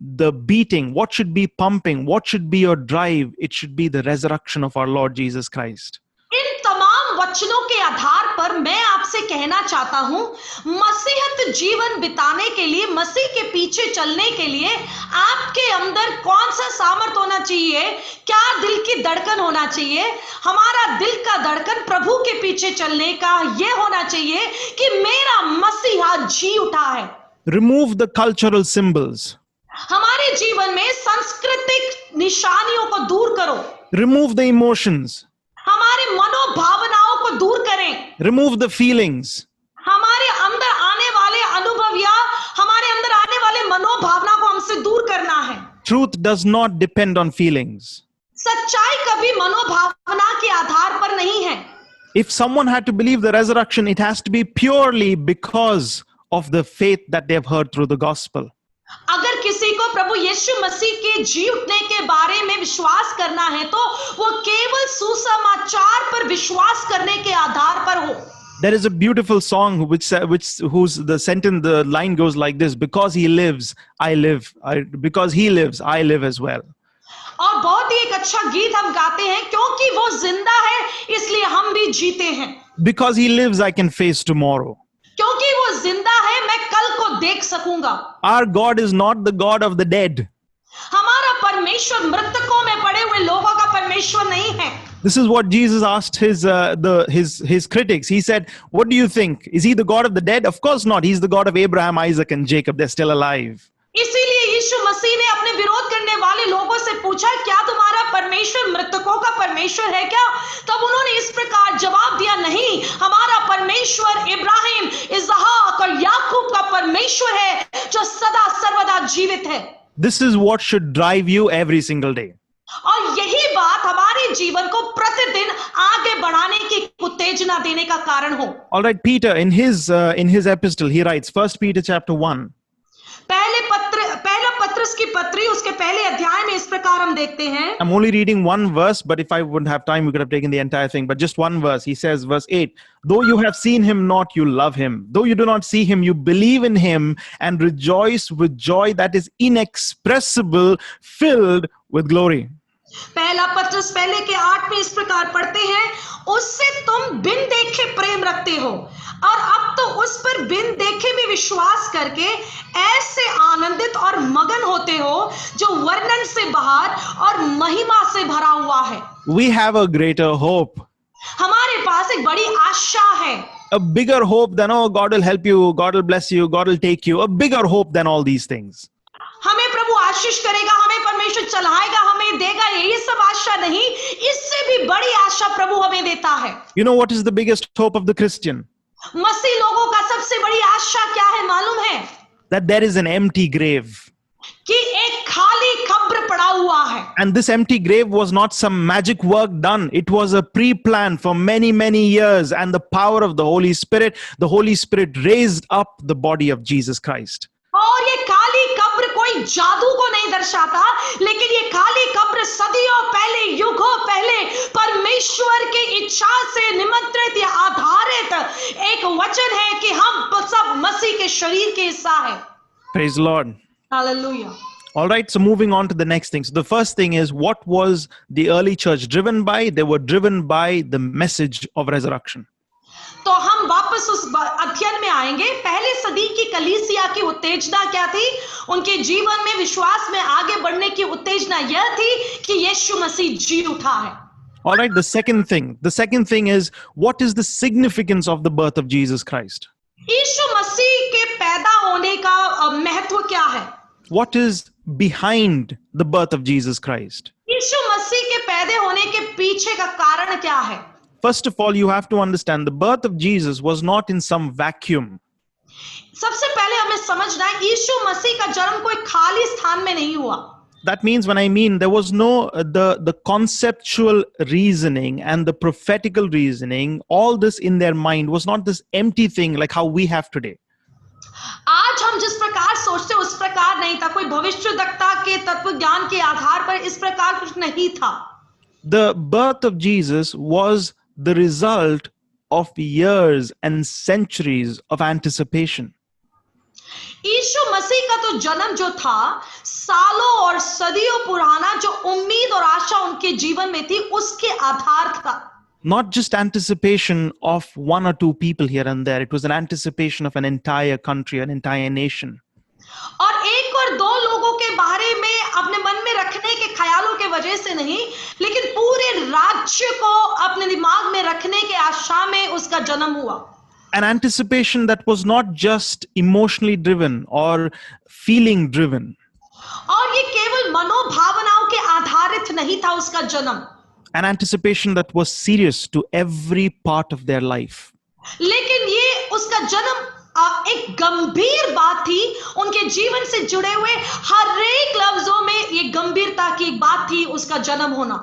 Speaker 1: the beating, what should be pumping, what should be your drive, it should be the resurrection of our Lord Jesus Christ.
Speaker 2: इन तमाम वचनों के आधार पर मैं आपसे कहना चाहता हूं, मसीहत जीवन बिताने के लिए, मसीह के पीछे चलने के लिए आपके अंदर कौन सा सामर्थ होना चाहिए, क्या दिल की धड़कन होना चाहिए। हमारा दिल का धड़कन प्रभु के पीछे चलने का यह होना चाहिए कि मेरा मसीहा जी उठा है।
Speaker 1: Remove the cultural symbols.
Speaker 2: हमारे जीवन में सांस्कृतिक निशानियों को दूर करो।
Speaker 1: Remove the emotions.
Speaker 2: हमारे मनोभावनाओं को दूर करें।
Speaker 1: Remove the feelings.
Speaker 2: हमारे अंदर आने वाले अनुभव या हमारे अंदर आने वाले मनोभावना को हमसे दूर करना है।
Speaker 1: Truth does not depend on feelings.
Speaker 2: सच्चाई कभी मनोभावना के आधार पर नहीं है।
Speaker 1: If someone had to believe the resurrection, it has to be purely because of the faith that they've heard through the gospel.
Speaker 2: अगर किसी को प्रभु यीशु मसीह के जी उठने के बारे में विश्वास करना है तो वो केवल सुसमाचार पर विश्वास करने के आधार पर हो।
Speaker 1: There is a beautiful song whose the line goes like this: because he lives, I live. Because he lives, I live as well.
Speaker 2: और बहुत ही एक अच्छा गीत हम गाते हैं, क्योंकि वो जिंदा है इसलिए हम भी जीते हैं।
Speaker 1: Because he lives, I can face tomorrow.
Speaker 2: क्योंकि वो जिंदा है मैं कल को देख सकूंगा।
Speaker 1: Our God is not the God of the dead.
Speaker 2: हमारा परमेश्वर मृतकों में पड़े हुए लोगों का परमेश्वर नहीं है।
Speaker 1: This is what Jesus asked his critics. He said, "What do you think? Is he the God of the dead? Of course not. He's the God of Abraham, Isaac, and Jacob. They're still alive."
Speaker 2: इसीलिए यीशु मसीह ने अपने विरोध करने वाले लोगों से पूछा, क्या तुम्हारा परमेश्वर मृतकों का परमेश्वर है क्या? तब उन्होंने इस प्रकार जवाब दिया, नहीं, हमारा परमेश्वर इब्राहिम, इसहाक और याकूब का परमेश्वर है जो सदा सर्वदा जीवित है।
Speaker 1: This is what should drive you every single day.
Speaker 2: और यही बात हमारे जीवन को प्रतिदिन आगे बढ़ाने की उत्तेजना देने का कारण हो।
Speaker 1: All right, Peter in his epistle he writes, 1 Peter chapter 1.
Speaker 2: पहला पत्रस की पत्री उसके पहले अध्याय में इस प्रकार हम देखते हैं।
Speaker 1: I'm only reading one verse, but if I wouldn't have time, we could have taken the entire thing. But just one verse. He says, verse 8, though you have seen him not, you love him. Though you do not see him, you believe in him and rejoice with joy that is inexpressible, filled with glory.
Speaker 2: पहला पत्रस पहले के 8 में इस प्रकार पढ़ते हैं, उससे तुम बिन देखे प्रेम रखते हो और अब तो उस पर बिन देखे भी विश्वास करके ऐसे आनंदित और मगन होते हो जो वर्णन से बाहर और महिमा से भरा हुआ है।
Speaker 1: We have a greater hope.
Speaker 2: हमारे पास एक बड़ी आशा है।
Speaker 1: A bigger hope than, oh, God will help you, God will bless you, God will take you. A bigger hope than all these things.
Speaker 2: हमें प्रभु आशीष करेगा, हमें परमेश्वर चलाएगा, हमें देगा, यही सब आशा नहीं, इससे भी बड़ी आशा प्रभु हमें देता है।
Speaker 1: You know what is the biggest hope of the Christian?
Speaker 2: मसीह लोगों का सबसे बड़ी आशा क्या है मालूम है?
Speaker 1: That there is an empty grave.
Speaker 2: कि एक खाली कब्र पड़ा हुआ है।
Speaker 1: And this empty grave was not some magic work done. It was a pre-plan for many, many years. And the power of the Holy Spirit raised up the body of Jesus Christ.
Speaker 2: और ये खाली कब्र कोई जादू को नहीं दर्शाता, लेकिन ये खाली कब्र सदियों पहले, युगों पहले परमेश्वर की इच्छा से निमंत्रित या आधारित एक वचन है कि हम सब मसीह के शरीर के हिस्सा है।
Speaker 1: Praise the Lord.
Speaker 2: Hallelujah.
Speaker 1: All right, so moving on to the next thing. So the first thing is, what was the early church driven by? They were driven by the message of resurrection.
Speaker 2: तो हम वापस उस अध्ययन में आएंगे। पहले सदी की कलीसिया की उत्तेजना क्या थी? उनके जीवन में, विश्वास में आगे बढ़ने की उत्तेजना यह थी कि यीशु मसीह जी उठा है।
Speaker 1: All right, the second thing is, what is the significance of the birth of Jesus Christ?
Speaker 2: यीशु मसीह के पैदा होने का महत्व क्या है?
Speaker 1: What is behind the birth of Jesus Christ?
Speaker 2: यीशु मसीह के पैदा होने के पीछे का कारण क्या है?
Speaker 1: First of all, you have to understand the birth of Jesus was not in some vacuum.
Speaker 2: सबसे पहले हमें समझना है, यीशु मसीह का जन्म कोई खाली स्थान में नहीं हुआ।
Speaker 1: That means, when I mean, there was no the conceptual reasoning and the prophetical reasoning, all this in their mind was not this empty thing like how we have today.
Speaker 2: आज हम जिस प्रकार सोचते उस प्रकार नहीं था। कोई भविष्यद्वक्ता के तत्व ज्ञान के आधार पर इस प्रकार कुछ नहीं था।
Speaker 1: The birth of Jesus was the result of years and centuries of anticipation.
Speaker 2: यीशु मसीह का तो जन्म जो था, सालों और सदियों पुराना जो उम्मीद और आशा उनके जीवन में थी, उसके आधार था।
Speaker 1: Not just anticipation of one or two people here and there. It was an anticipation of an entire country, an entire nation.
Speaker 2: और एक और दो लोगों के बारे में अपने मन में रखने के ख्यालों के वजह से नहीं, लेकिन पूरे राज्य को अपने दिमाग में रखने के आशा में उसका जन्म हुआ।
Speaker 1: An anticipation that was not just emotionally driven or feeling driven.
Speaker 2: और ये केवल मनोभावनाओं के आधारित नहीं था उसका जन्म।
Speaker 1: An anticipation that was serious to every part of their life.
Speaker 2: लेकिन ये उसका जन्म एक गंभीर बात थी, उनके जीवन से जुड़े हुए हर एक लफ्जों में ये गंभीरता की एक बात थी, उसका जन्म होना।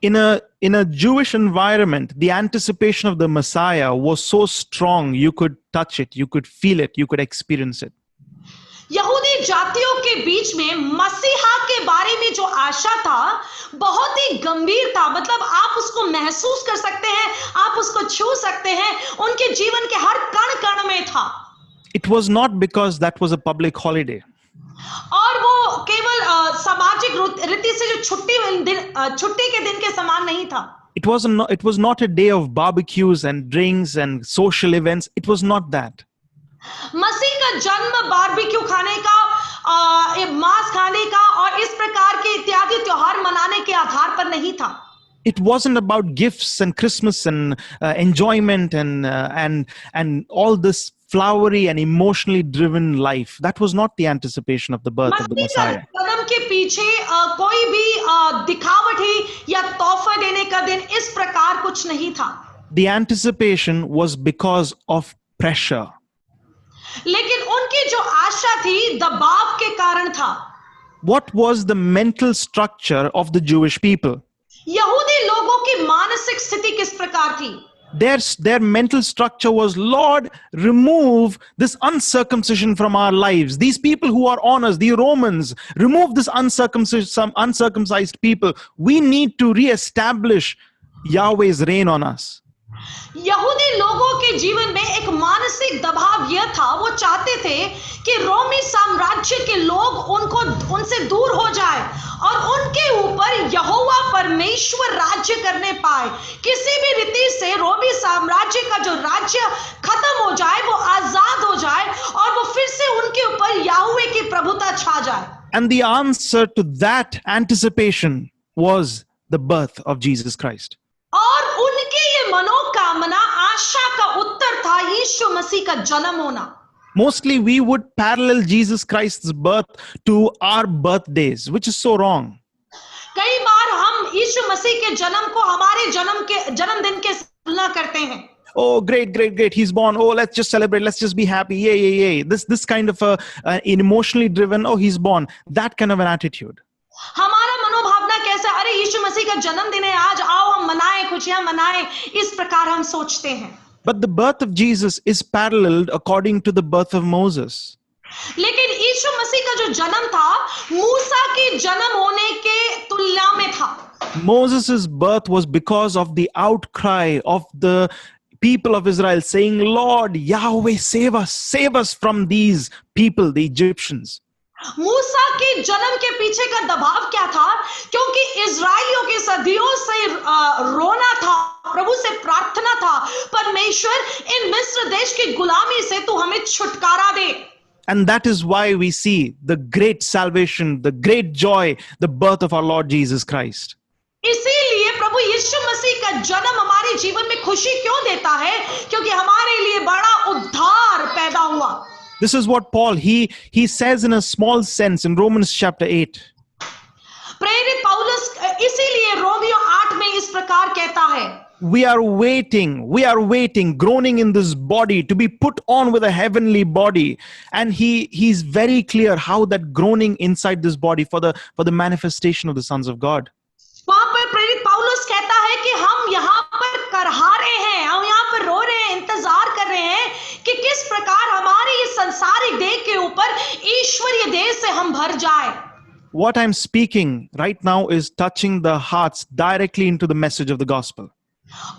Speaker 1: In a Jewish environment, the anticipation of the Messiah was so strong, you could touch it, you could feel it, you could experience it.
Speaker 2: यहूदी जातियों के बीच में मसीहा के बारे में जो आशा था, बहुत ही गंभीर था। मतलब आप उसको महसूस कर सकते हैं, आप उसको छू सकते हैं, उनके जीवन के हर कण कण में था।
Speaker 1: It was not because that was a public holiday.
Speaker 2: और वो केवल सामाजिक रीति से जो छुट्टी के दिन के समान नहीं था।
Speaker 1: It was not a day of barbecues and drinks and social events. It was not that.
Speaker 2: मसीह का जन्म बारबेक्यू खाने का, मांस खाने का और इस प्रकार के इत्यादि त्योहार मनाने के आधार पर नहीं था।
Speaker 1: It wasn't about gifts and Christmas and enjoyment and all this flowery and emotionally driven life. That was not the anticipation of the birth of the Messiah.
Speaker 2: जन्म के पीछे कोई भी दिखावटी या तोहफा देने का दिन इस प्रकार कुछ नहीं था।
Speaker 1: The anticipation was because of pressure.
Speaker 2: लेकिन उनकी जो आशा थी दबाव के कारण था।
Speaker 1: What was the mental structure of the Jewish people?
Speaker 2: यहूदी लोगों की मानसिक स्थिति किस प्रकार थी?
Speaker 1: Their mental structure was, Lord, remove this uncircumcision from our lives. These people who are on us, the Romans, remove this uncircumcised people. We need to reestablish Yahweh's reign on us.
Speaker 2: यहूदी लोगों के जीवन में एक मानसिक दबाव यह था, वो चाहते थे कि रोमी साम्राज्य के लोग उनसे दूर हो जाए और उनके ऊपर यहोवा परमेश्वर राज्य करने पाए। किसी भी रीति से रोमी साम्राज्य का जो राज्य खत्म हो जाए, वो आजाद हो जाए और वो फिर से उनके ऊपर याहुवे की प्रभुता छा जाए।
Speaker 1: And the answer to that anticipation was the birth of Jesus Christ.
Speaker 2: और उनके ये मनोकामना, आशा का उत्तर था यीशु मसीह का जन्म होना।
Speaker 1: Mostly we would parallel Jesus Christ's birth to our birthdays, which is so wrong.
Speaker 2: कई बार हम यीशु मसीह के जन्म को हमारे जन्मदिन के तुलना करते हैं।
Speaker 1: Oh, great. He's born. Oh, let's just celebrate. Let's just be happy. Yay. This kind of an emotionally driven, oh, he's born. That kind of an attitude.
Speaker 2: हमारा मनोभावना कैसा? अरे यीशु मसीह का जन्मदिन है, आज आओ हम मनाएं, खुशियां मनाएं, इस प्रकार हम सोचते हैं।
Speaker 1: But the birth of Jesus is paralleled according to the birth of Moses.
Speaker 2: लेकिन यीशु मसीह का जो जन्म था, मूसा के जन्म होने के तुलना में था।
Speaker 1: Moses' birth was because of the outcry of the people of Israel saying, Lord, Yahweh, save us from these people, the Egyptians.
Speaker 2: मूसा के जन्म के पीछे का दबाव क्या था? क्योंकि इजरायलियों के सदियों से रोना था, प्रभु से प्रार्थना था, परमेश्वर इन मिस्र देश की गुलामी से तू हमें छुटकारा दे।
Speaker 1: And that is why we see the great salvation, the great joy, the birth of our Lord Jesus Christ.
Speaker 2: इसीलिए प्रभु यीशु मसीह का जन्म हमारे जीवन में खुशी क्यों देता है? क्योंकि हमारे लिए बड़ा उद्धार पैदा हुआ।
Speaker 1: This is what Paul, he says in a small sense in Romans chapter 8.
Speaker 2: प्रेरित पौलुस इसीलिए रोमियो 8 में इस प्रकार कहता है,
Speaker 1: We are waiting, groaning in this body to be put on with a heavenly body. And he's very clear how that groaning inside this body for the manifestation of the sons of God.
Speaker 2: वहां पर प्रेरित पौलुस कहता है कि हम यहाँ पर करहा रहे हैं, हम यहाँ पर रो रहे हैं, इंतजार कर रहे हैं कि किस प्रकार हमारी इस संसारिक देह के ऊपर ईश्वरीय देह से हम भर जाए।
Speaker 1: What I'm speaking right now is touching the hearts directly into the message of the gospel.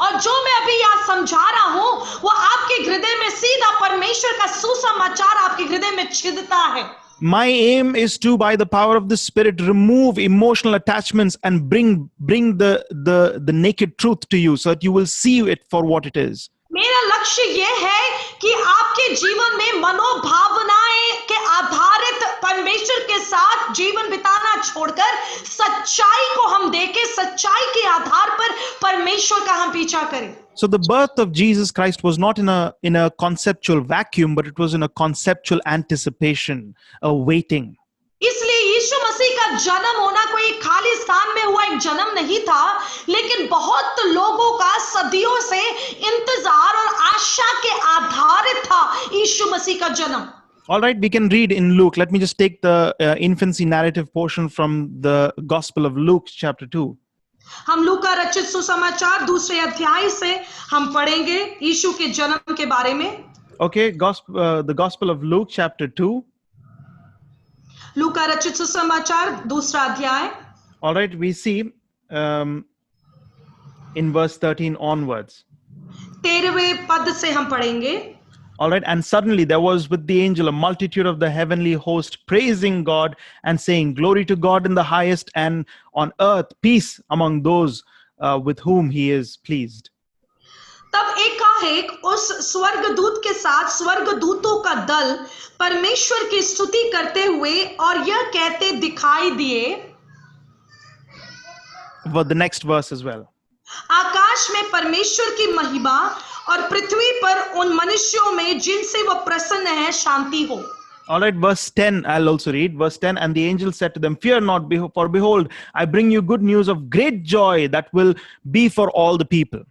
Speaker 2: और जो मैं अभी यहाँ समझा रहा हूं वो आपके हृदय में सीधा परमेश्वर का सुसमाचार आपके हृदय में छिदता है।
Speaker 1: My aim is to, by the power of the Spirit, remove emotional attachments and bring the naked truth to you so that you will see it for what it is.
Speaker 2: मेरा लक्ष्य यह है कि आपके जीवन में मनोभावनाएं के आधारित परमेश्वर के साथ जीवन बिताना छोड़कर सच्चाई को हम देखें, सच्चाई के आधार पर परमेश्वर का हम पीछा करें।
Speaker 1: So the birth of Jesus Christ was not in a conceptual vacuum, but it was in a conceptual anticipation, a waiting.
Speaker 2: इसलिए यीशु मसीह का जन्म होना कोई खाली स्थान में हुआ एक जन्म नहीं था, लेकिन बहुत लोगों का सदियों से इंतजार और आशा के आधारित था यीशु मसीह का जन्म।
Speaker 1: All right, we can read in Luke. Let me just take the infancy narrative portion from the Gospel of Luke, chapter 2.
Speaker 2: हम लूका रचित सुसमाचार दूसरे अध्याय से हम पढ़ेंगे यीशु के जन्म के बारे में।
Speaker 1: Okay, the Gospel of Luke, chapter 2.
Speaker 2: लूका रचित सुसमाचार दूसरा अध्याय।
Speaker 1: All right, we see in verse 13 onwards.
Speaker 2: 13वें पद से हम पढ़ेंगे।
Speaker 1: All right, and suddenly there was with the angel a multitude of the heavenly host praising God and saying, "Glory to God in the highest, and on earth peace among those with whom he is pleased."
Speaker 2: तब एकाएक उस स्वर्गदूत के साथ स्वर्गदूतों का दल परमेश्वर की स्तुति करते हुए और यह कहते दिखाई दिए।
Speaker 1: But the next verse as well.
Speaker 2: आकाश में परमेश्वर की महिमा और पृथ्वी पर उन मनुष्यों में जिनसे वह प्रसन्न है शांति हो।
Speaker 1: All right, verse 10, I'll also read. Verse 10, and the angel said to them, "Fear not, for behold, I bring you good news of great joy that will be for all the people."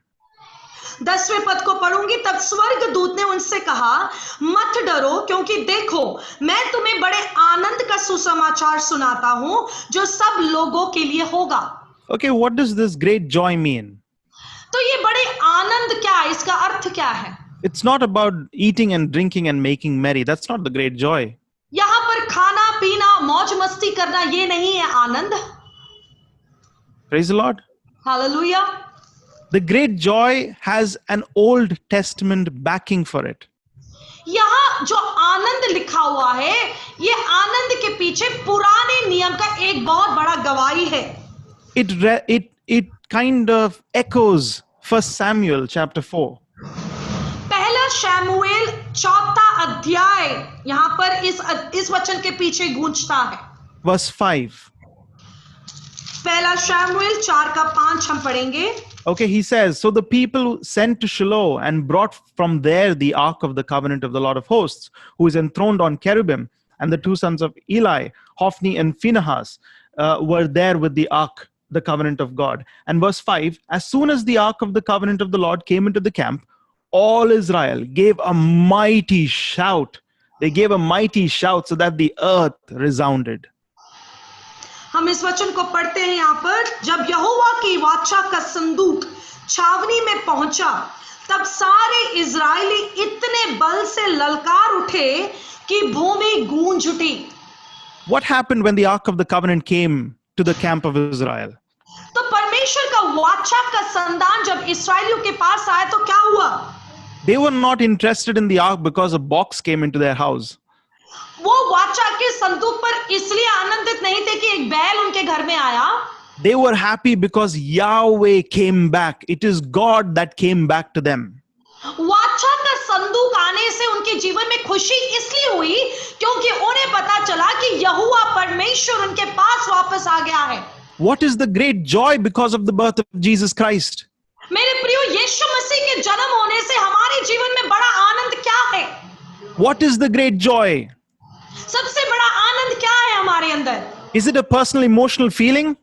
Speaker 2: 10वें पद को पढ़ूंगी। तब स्वर्गदूत ने उनसे कहा, मत डरो, क्योंकि देखो मैं तुम्हें बड़े आनंद का सुसमाचार सुनाता हूं जो सब लोगों के लिए होगा।
Speaker 1: Okay, what does this great joy mean?
Speaker 2: तो ये बड़े आनंद क्या है, इसका अर्थ क्या है?
Speaker 1: It's not about eating and drinking and making merry. That's not the great joy.
Speaker 2: यहाँ पर खाना पीना मौज मस्ती करना ये नहीं है आनंद।
Speaker 1: Praise the Lord.
Speaker 2: Hallelujah.
Speaker 1: The great joy has an Old Testament backing for it.
Speaker 2: यहाँ जो आनंद लिखा हुआ है, ये आनंद के पीछे पुराने नियम का एक बहुत बड़ा गवाही है।
Speaker 1: It kind of echoes 1 Samuel chapter 4.
Speaker 2: पहला शमूएल 4 अध्याय यहाँ पर इस वचन के पीछे गूंजता है।
Speaker 1: Verse 5.
Speaker 2: पहला शमूएल 4:5 हम पढ़ेंगे।
Speaker 1: Okay, he says, so the people sent to Shiloh and brought from there the ark of the covenant of the Lord of hosts, who is enthroned on cherubim, and the two sons of Eli, Hophni and Phinehas, were there with the ark, the covenant of God. And verse 5, as soon as the ark of the covenant of the Lord came into the camp, all Israel gave a mighty shout. They gave a mighty shout so that the earth resounded.
Speaker 2: हम इस वचन को पढ़ते हैं यहाँ पर। जब यहोवा की वाचा का संदूक छावनी में पहुंचा, तब सारे इजरायली इतने बल से ललकार उठे कि भूमि गूंज उठी।
Speaker 1: What happened when the ark of the covenant came to the camp of Israel?
Speaker 2: तो परमेश्वर का वाचा का संदान जब इस्राएलियों के पास आया तो क्या हुआ?
Speaker 1: They were not interested in the ark because a box came into their house.
Speaker 2: वो वाचा के संदूक पर इसलिए आनंदित नहीं थे कि एक बैल उनके घर में आया,
Speaker 1: They were happy because Yahweh came back. It is God that came back to them.
Speaker 2: वाचा का संदूक आने से उनके जीवन में खुशी इसलिए हुई क्योंकि उन्हें पता चला कि यहोवा परमेश्वर उनके पास वापस आ गया है।
Speaker 1: What is the great joy because of the birth of Jesus Christ?
Speaker 2: मेरे प्रियो, यीशु मसीह के जन्म होने से हमारे जीवन में बड़ा आनंद क्या है?
Speaker 1: What is the great joy?
Speaker 2: सबसे बड़ा आनंद क्या है हमारे अंदर?
Speaker 1: Is it a personal emotional feeling?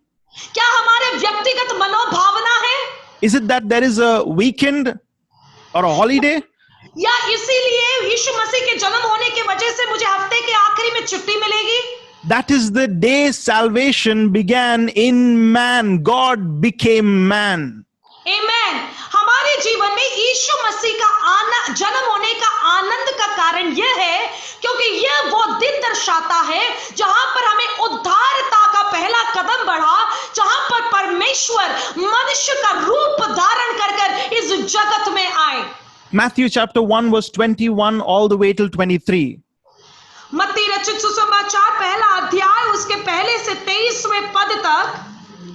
Speaker 2: क्या हमारे व्यक्तिगत मनोभावना है?
Speaker 1: Is it that there is a weekend or a holiday?
Speaker 2: या इसीलिए यीशु मसीह के जन्म होने की वजह से मुझे हफ्ते के आखिरी में छुट्टी मिलेगी?
Speaker 1: That is the day salvation began in man. God became man.
Speaker 2: आमेन। हमारे जीवन में यीशु मसीह का जन्म होने का आनंद का कारण यह है क्योंकि यह वो दिन दर्शाता है जहां पर हमें उद्धारता का पहला कदम बढ़ा, जहां पर परमेश्वर मनुष्य का रूप धारण कर इस जगत में आए।
Speaker 1: Matthew chapter 1 verse 21 all the way till 23.
Speaker 2: मत्ती रचित सुसमाचार पहला अध्याय उसके पहले से 23वें पद तक।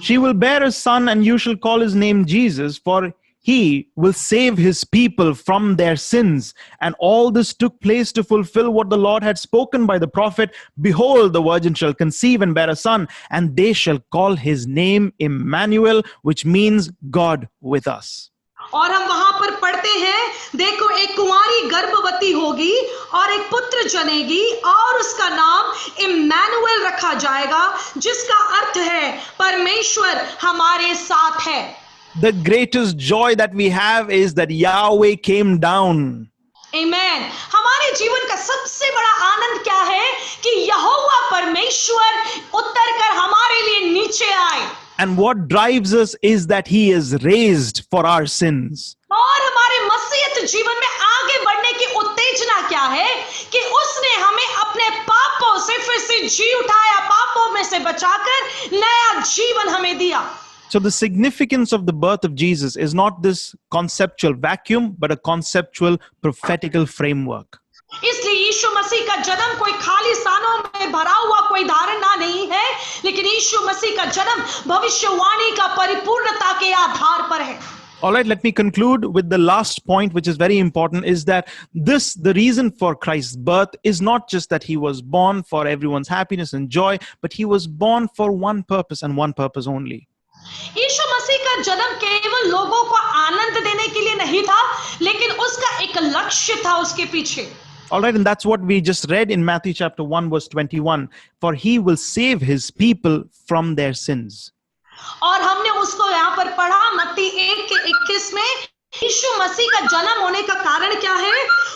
Speaker 1: She will bear a son and you shall call his name Jesus, for he will save his people from their sins. And all this took place to fulfill what the Lord had spoken by the prophet. Behold, the virgin shall conceive and bear a son, and they shall call his name Emmanuel, which means God with us.
Speaker 2: और हम वहां पर पढ़ते हैं, देखो एक कुंवारी गर्भवती होगी और एक पुत्र जनेगी और उसका नाम इम्मानुएल रखा जाएगा, जिसका अर्थ है परमेश्वर हमारे साथ है।
Speaker 1: The greatest joy that we have is that Yahweh came down.
Speaker 2: आमेन। हमारे जीवन का सबसे बड़ा आनंद क्या है कि यहोवा परमेश्वर उतर कर हमारे लिए नीचे आए।
Speaker 1: And what drives us is that he is raised for our sins.
Speaker 2: और हमारे मसीहत जीवन में आगे बढ़ने की उत्तेजना क्या है कि उसने हमें अपने पापों से फिर से जी उठाया, पापों में से बचाकर नया जीवन हमें दिया।
Speaker 1: So the significance of the birth of Jesus is not this conceptual vacuum, but a conceptual prophetical framework.
Speaker 2: इसलिए यीशु मसीह का जन्म कोई खाली स्थानों में भरा हुआ कोई धारणा नहीं है, लेकिन यीशु मसीह का जन्म भविष्यवाणी का परिपूर्णता के आधार पर है।
Speaker 1: All right, let me conclude with the last point, which is very important, is that the reason for Christ's birth is not just that he was born for everyone's happiness and joy, but he was born for one purpose and one purpose only.
Speaker 2: यीशु मसीह का जन्म केवल लोगों को आनंद देने के लिए नहीं था, लेकिन उसका एक लक्ष्य था उसके पीछे।
Speaker 1: All right, and that's what we just read in Matthew chapter 1 verse 21. For he will save his people from their sins.
Speaker 2: और हमने उसको यहाँ पर पढ़ा मत्ती 1 के 21 में, यीशु मसीह का जन्म होने का कारण क्या है?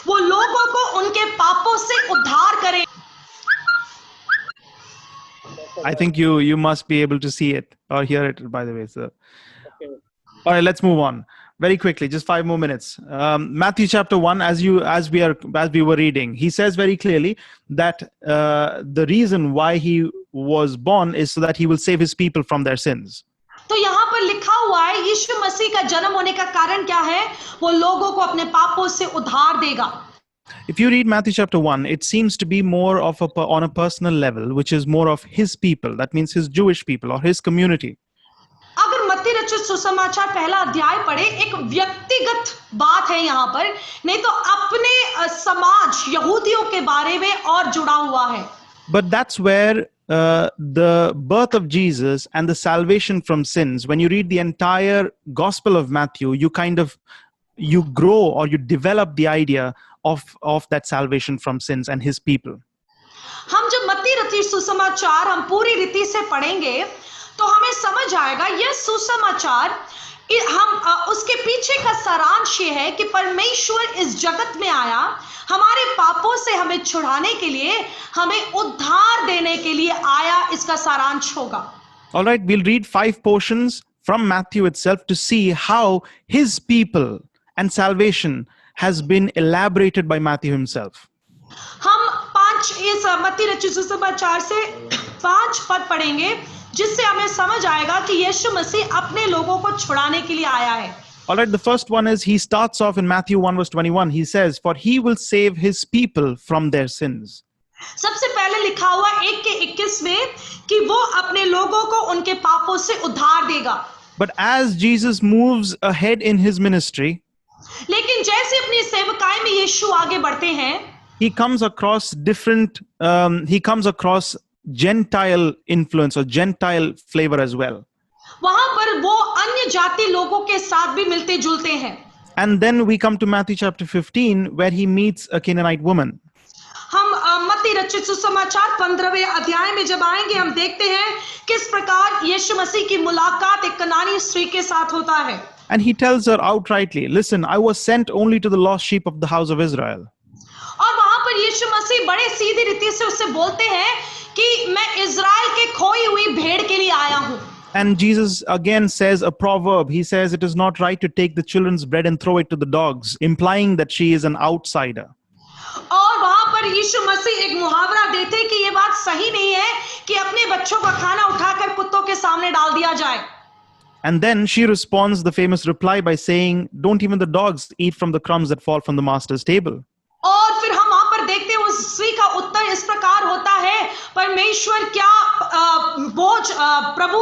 Speaker 2: वो लोगों को उनके पापों से उद्धार करे।
Speaker 1: I think you must be able to see it or hear it, by the way, sir. Okay. All right, let's move on very quickly. Just 5 more minutes. Matthew chapter 1, as we were reading, he says very clearly that the reason why he was born is so that he will save his people from their sins.
Speaker 2: तो यहाँ पर लिखा हुआ है यीशु मसीह का जन्म होने का कारण क्या है? वो लोगों को अपने पापों से उद्धार देगा।
Speaker 1: If you read Matthew chapter 1, it seems to be more of on a personal level, which is more of his people. That means his Jewish people or his community.
Speaker 2: अगर मत्ती रचित सुसमाचार पहला अध्याय पढ़े, एक व्यक्तिगत बात है यहाँ पर, नहीं तो अपने समाज यहूदियों के बारे में और जुड़ा हुआ है।
Speaker 1: But that's where the birth of Jesus and the salvation from sins, when you read the entire Gospel of Matthew, you grow or you develop the idea of that salvation from sins and his people.
Speaker 2: हम जब मत्ती रचित सुसमाचार हम पूरी रीति से पढ़ेंगे तो हमें समझ आएगा यह सुसमाचार हम उसके पीछे का सारांश ये है कि परमेश्वर इस जगत में आया, हमारे पापों से हमें छुड़ाने के लिए, हमें उद्धार देने के लिए आया, इसका सारांश होगा।
Speaker 1: All right, we'll read 5 portions from Matthew itself to see how his people and salvation has been elaborated by Matthew himself.
Speaker 2: हम 5 इस मत्ती रचित सुसमाचार से 5 पद पढ़ेंगे जिससे हमें समझ आएगा कि यीशु मसीह अपने लोगों को छुड़ाने के लिए आया है।
Speaker 1: All right, the first one is he starts off in Matthew 1 verse 21. He says, "For he will save his people from their sins."
Speaker 2: सबसे पहले लिखा हुआ 1:21 में कि वो अपने लोगों को उनके पापों से उद्धार देगा।
Speaker 1: But as Jesus moves ahead in his ministry,
Speaker 2: लेकिन जैसे अपनी सेवकाई में यीशु आगे बढ़ते हैं,
Speaker 1: he comes across Gentile influence or Gentile flavor as well.
Speaker 2: वहां पर वो अन्य जाति लोगों के साथ भी मिलते जुलते हैं।
Speaker 1: And then we come to Matthew chapter 15, where he meets a Canaanite woman.
Speaker 2: हम मत्ती रचित सुसमाचार 15वें अध्याय में जब आएंगे, हम देखते हैं किस प्रकार यीशु मसीह की मुलाकात एक कनानी स्त्री के साथ होता है।
Speaker 1: And he tells her outrightly, listen, I was sent only to the lost sheep of the house of Israel.
Speaker 2: और वहां पर यीशु मसीह बड़े सीधी रीति से उससे बोलते हैं कि मैं इज़राइल के खोई हुई भेड़ के लिए आया हूं।
Speaker 1: And Jesus again says a proverb. He says it is not right to take the children's bread and throw it to the dogs, implying that she is an outsider.
Speaker 2: और वहां पर यीशु मसीह एक मुहावरा देते हैं कि ये बात सही नहीं है कि अपने बच्चों का खाना उठाकर कुत्तों के सामने डाल दिया जाए।
Speaker 1: And then she responds the famous reply by saying, don't even the dogs eat from the crumbs that fall from the master's table.
Speaker 2: और फिर हम वहां पर देखते हैं उस स्त्री का उत्तर इस प्रकार होता है, परमेश्वर क्या बोझ प्रभु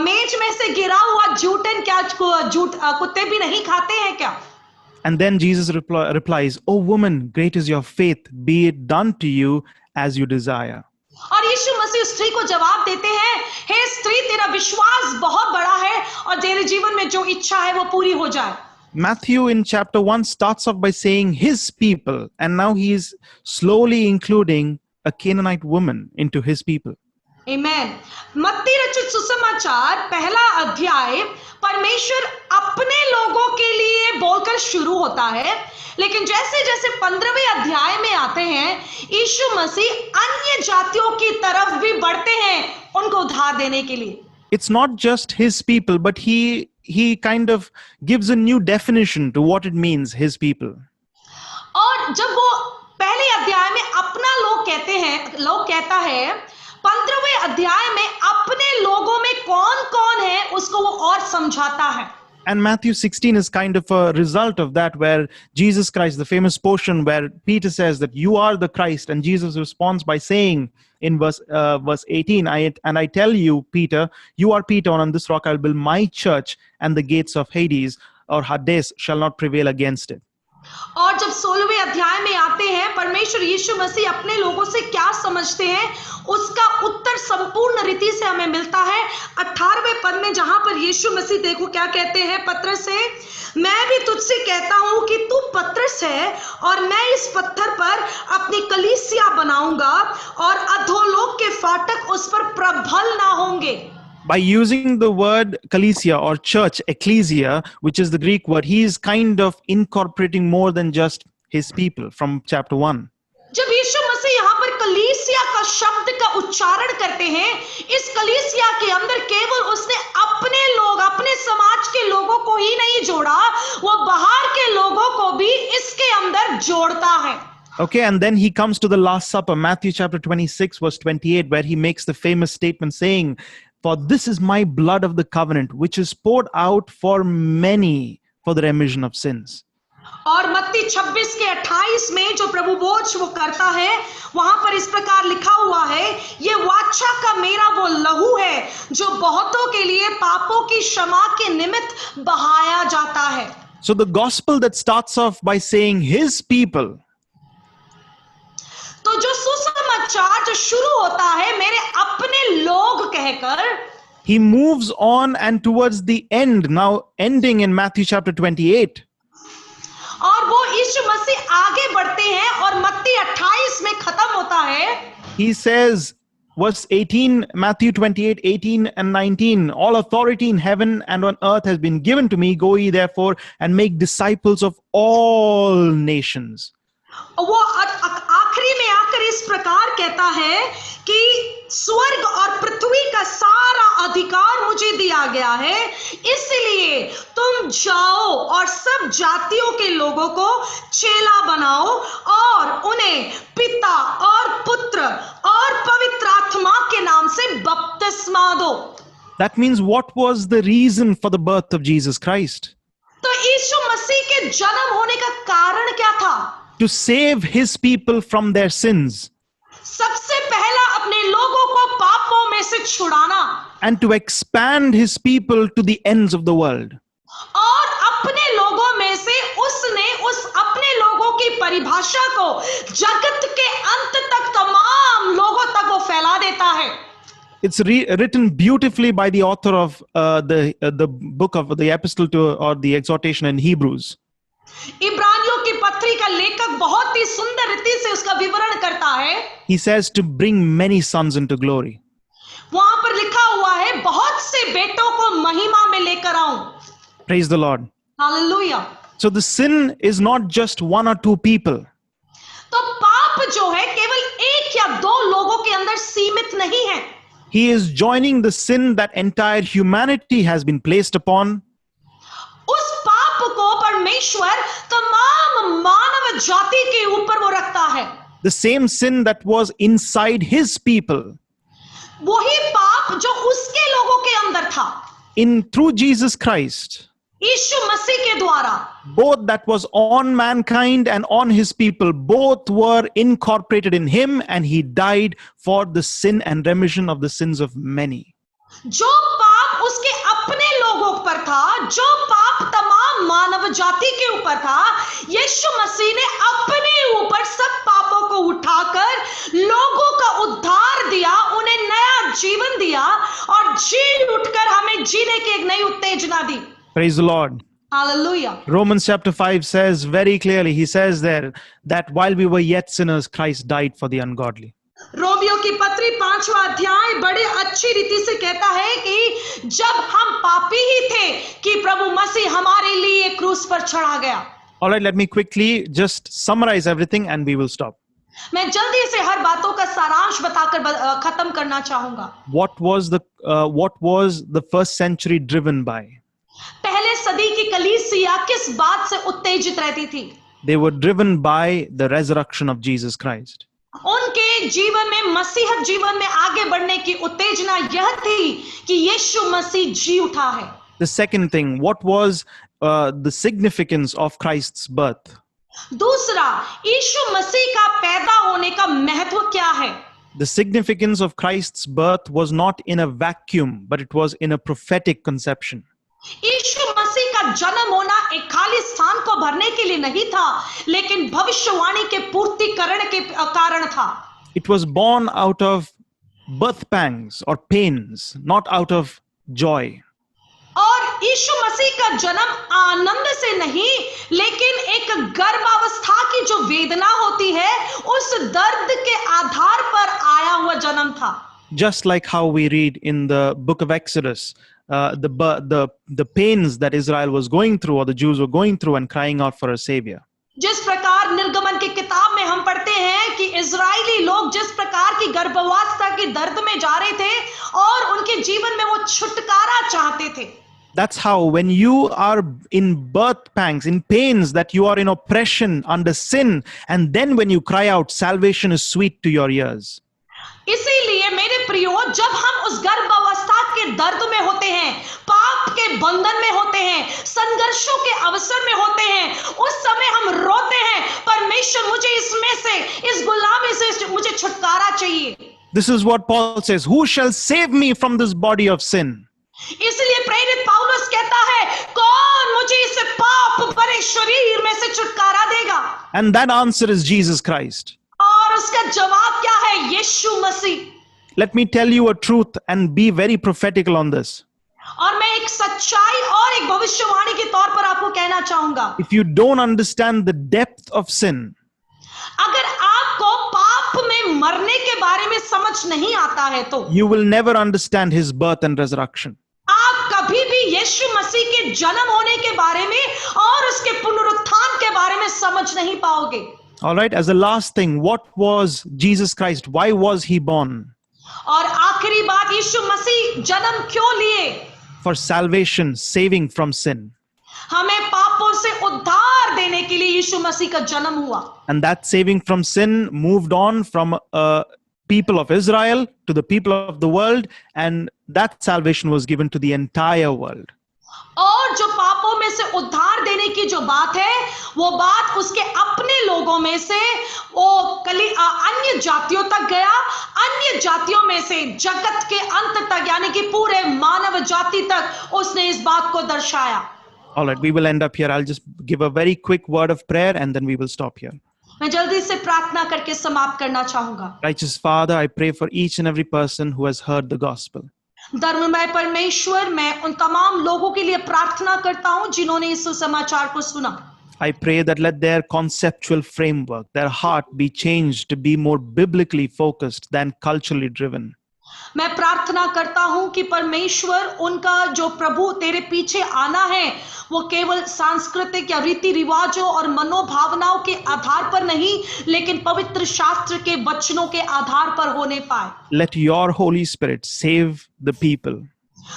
Speaker 2: मेज में से गिरा हुआ जूठन क्या कुत्ते भी नहीं खाते हैं क्या?
Speaker 1: And then Jesus replies, oh woman, great is your faith, be it done to you as you desire.
Speaker 2: और यीशु मसीह स्त्री को जवाब देते हैं, हे स्त्री, तेरा विश्वास बहुत बड़ा है और तेरे जीवन में जो इच्छा है वो पूरी हो जाए।
Speaker 1: Matthew in chapter 1 starts off by saying his people, and now he is slowly including a Canaanite woman into his people.
Speaker 2: Amen. मत्ती रचित सुसमाचार पहला अध्याय परमेश्वर अपने लोगों के लिए बोलकर शुरू होता है, लेकिन जैसे जैसे 15वें अध्याय में आते हैं, यीशु मसीह अन्य जातियों की तरफ भी बढ़ते हैं उनको उद्धार देने के लिए।
Speaker 1: It's not just his people, but he kind of gives a new definition to what it means, his people.
Speaker 2: और जब वो पहले अध्याय में अपना लोग कहता है, 15वें अध्याय में अपने लोगों में कौन कौन है उसको वो और समझाता है।
Speaker 1: And Matthew 16 is kind of a result of that, where Jesus Christ, the famous portion where Peter says that you are the Christ, and Jesus responds by saying in verse 18, I tell you, Peter, you are Peter, and on this rock I will build my church, and the gates of Hades or Hades shall not prevail against it.
Speaker 2: और जब 16वें अध्याय में आते हैं, परमेश्वर यीशु मसीह अपने लोगों से क्या समझते हैं उसका उत्तर संपूर्ण रीति से हमें मिलता है 18वें पद में, जहां पर यीशु मसीह देखो क्या कहते हैं पत्रस से, मैं भी तुझसे कहता हूं कि तू पत्रस है और मैं इस पत्थर पर अपनी कलीसिया बनाऊंगा और अधोलोक के फाटक उस पर प्रबल ना होंगे।
Speaker 1: By using the word Ecclesia or church, ecclesia, which is the Greek word, he is kind of incorporating more than just his people from chapter 1.
Speaker 2: जब यीशु मसीह यहाँ पर कलीसिया का शब्द का उच्चारण करते हैं, इस कलीसिया के अंदर केवल उसने अपने लोग, अपने समाज के लोगों को ही नहीं जोड़ा, वो बाहर के लोगों को भी इसके अंदर जोड़ता है।
Speaker 1: Okay, and then he comes to the Last Supper, Matthew chapter 26, verse 28, where he makes the famous statement saying, for this is my blood of the covenant, which is poured out for many for the remission of sins.
Speaker 2: और मत्ती 26 के 28 में जो प्रभु भोज वो करता है, वहां पर इस प्रकार लिखा हुआ है, ये वाचा का मेरा वो लहू है जो बहुतों के लिए पापों की क्षमा के निमित्त बहाया जाता है।
Speaker 1: So the gospel that starts off by saying his people,
Speaker 2: तो जो सुसमाचार जो शुरू होता है मेरे अपने लोग कहकर,
Speaker 1: he moves on and towards the end, now ending in Matthew chapter 28.
Speaker 2: और वो यीशु मसीह आगे बढ़ते हैं और मत्ती 28 में खत्म होता है।
Speaker 1: He says, verse 18, Matthew 28, 18 and 19, all authority in heaven and on earth has been given to me. Go ye therefore and make disciples of all nations.
Speaker 2: वो आखिरी में आकर इस प्रकार कहता है कि स्वर्ग और पृथ्वी का सारा अधिकार मुझे दिया गया है, इसलिए तुम जाओ और सब जातियों के लोगों को चेला बनाओ और उन्हें पिता और पुत्र और पवित्र आत्मा के नाम से बपतिस्मा दो।
Speaker 1: That means what was the reason for the birth of Jesus Christ?
Speaker 2: तो यीशु मसीह के जन्म होने का कारण क्या था?
Speaker 1: to save his people from their sins
Speaker 2: सबसे पहला अपने लोगों को पापों में से छुड़ाना
Speaker 1: and to expand his people to the ends of the world.
Speaker 2: और अपने लोगों में से उसने उस अपने लोगों की परिभाषा को जगत के अंत तक तमाम लोगों तक वो फैला देता है.
Speaker 1: It's written beautifully by the author of the book of the epistle to or the exhortation in Hebrews.
Speaker 2: इब्रानियों की पत्री का लेखक बहुत ही सुंदर रीति से उसका विवरण करता है.
Speaker 1: He says to bring many sons into glory.
Speaker 2: वहां पर लिखा हुआ है बहुत से बेटों को महिमा में लेकर आऊं.
Speaker 1: Praise the Lord.
Speaker 2: Hallelujah.
Speaker 1: So the sin is not just one or two people.
Speaker 2: तो पाप जो है केवल एक या दो लोगों के अंदर सीमित नहीं है.
Speaker 1: He is joining the sin that entire humanity has been placed upon.
Speaker 2: उस पाप को परमेश्वर तमाम मानव जाति के ऊपर वो रखता है.
Speaker 1: The same sin that was inside his people.
Speaker 2: वही पाप जो उसके लोगों के अंदर था.
Speaker 1: Through Jesus Christ.
Speaker 2: यीशु मसीह के द्वारा.
Speaker 1: Both that was on mankind and on his people, both were incorporated in him, and he died for the sin and remission of the sins of many.
Speaker 2: जो पाप उसके अपने लोगों पर था, जो पाप तमाम मानव जाति के ऊपर था, यीशु मसीह ने अपने ऊपर सब पापों को उठाकर लोगों का उद्धार दिया, उन्हें नया जीवन दिया और जी उठकर हमें जीने की एक नई उत्तेजना दी.
Speaker 1: Praise the Lord.
Speaker 2: Hallelujah.
Speaker 1: Romans chapter 5 says very clearly, he says there that while we were yet sinners, Christ died for the ungodly.
Speaker 2: Romeo की पत्री 5वां अध्याय बड़ी अच्छी रीति से कहता है कि जब हम पापी ही थे कि प्रभु मसीह हमारे लिए क्रूस पर चढ़ा गया.
Speaker 1: All right, let me quickly just summarize everything and we will stop.
Speaker 2: मैं जल्दी से हर बातों का सारांश बताकर खत्म करना चाहूंगा.
Speaker 1: What was the first century driven by?
Speaker 2: पहले सदी की कलीसिया किस बात से उत्तेजित रहती थी?
Speaker 1: They were driven by the resurrection of Jesus Christ.
Speaker 2: उनके जीवन में, मसीहत जीवन में आगे बढ़ने की उत्तेजना यह थी कि यीशु मसीह जी उठा है.
Speaker 1: The second thing, what was the significance of Christ's birth?
Speaker 2: दूसरा, यीशु मसीह का पैदा होने का महत्व क्या है?
Speaker 1: The significance of Christ's birth was not in a vacuum, but it was in a prophetic conception.
Speaker 2: यीशु मसीह का जन्म होना एक खाली स्थान को भरने के लिए नहीं था, लेकिन भविष्यवाणी के पूर्तिकरण के कारण था.
Speaker 1: It was born out of birth pangs or pains, not out of joy.
Speaker 2: और यीशु मसीह का जन्म आनंद से नहीं, लेकिन एक गर्भावस्था की जो वेदना होती है, उस दर्द के आधार पर आया हुआ जन्म था.
Speaker 1: Just like how we read in the book of Exodus, the pains that Israel was going through, or the Jews were going through, and crying out for a savior.
Speaker 2: जिस प्रकार निर्गमन की किताब में हम पढ़ते हैं कि इजरायली लोग जिस प्रकार की गर्भावस्था के दर्द में जा रहे थे और उनके जीवन में वो छुटकारा चाहते थे.
Speaker 1: That's how when you are in birth pangs, in pains, that you are in oppression under sin, and then when you cry out, salvation is sweet to your ears.
Speaker 2: इसीलिए मेरे प्रियो, जब हम उस गर्भावस्था के दर्द में होते हैं, पाप के बंधन में होते हैं, संघर्षों के अवसर में होते हैं, उस समय हम रोते हैं, परमेश्वर मुझे इसमें से, इस गुलामी से मुझे छुटकारा चाहिए.
Speaker 1: This is what Paul says, who shall save me from this body of sin?
Speaker 2: इसलिए प्रेरित पौलुस कहता है, कौन मुझे इस पाप भरे शरीर में से छुटकारा देगा?
Speaker 1: And that answer is Jesus Christ.
Speaker 2: और उसका जवाब क्या है? यीशु मसीह.
Speaker 1: Let me tell you a truth and be very prophetical on this.
Speaker 2: और मैं एक सच्चाई और एक भविष्यवाणी के तौर पर आपको कहना चाहूंगा.
Speaker 1: If you don't understand the depth of sin,
Speaker 2: अगर आपको पाप में मरने के बारे में समझ नहीं आता है तो
Speaker 1: you will never understand his birth and resurrection.
Speaker 2: आप कभी भी यीशु मसीह के जन्म होने के बारे में और उसके पुनरुत्थान के बारे में समझ नहीं पाओगे.
Speaker 1: All right, as a last thing, what was Jesus Christ? Why was he born?
Speaker 2: और आखिरी बात, यीशु मसीह जन्म क्यों लिए?
Speaker 1: For salvation, saving from sin.
Speaker 2: हमें पापों से उद्धार देने के लिए यीशु मसीह का जन्म हुआ.
Speaker 1: And that saving from sin moved on from people of Israel to the people of the world, and that salvation was given to the entire world.
Speaker 2: और जो पापों में से उद्धार देने की जो बात है, वो बात उसके अपने लोगों में से वो अन्य जातियों तक गया, अन्य जातियों में से जगत के अंत तक यानी कि पूरे मानव जाति तक उसने इस बात को दर्शाया।
Speaker 1: All right, we will end up here. I'll just give a very quick word of prayer and then we will stop here.
Speaker 2: मैं जल्दी से प्रार्थना करके समाप्त करना चाहूंगा।
Speaker 1: Righteous Father, I pray for each and every person who has heard the gospel.
Speaker 2: धर्ममय परमेश्वर, मैं उन तमाम लोगों के लिए प्रार्थना करता हूं जिन्होंने इस सुसमाचार को सुना।
Speaker 1: I pray that let their conceptual framework, their heart be changed to be more biblically focused than culturally driven.
Speaker 2: मैं प्रार्थना करता हूं कि परमेश्वर उनका जो प्रभु तेरे पीछे आना है वो केवल सांस्कृतिक या रीति रिवाजों और मनोभावनाओं के आधार पर नहीं लेकिन पवित्र शास्त्र के वचनों के आधार पर होने पाए।
Speaker 1: Let your Holy Spirit save the people.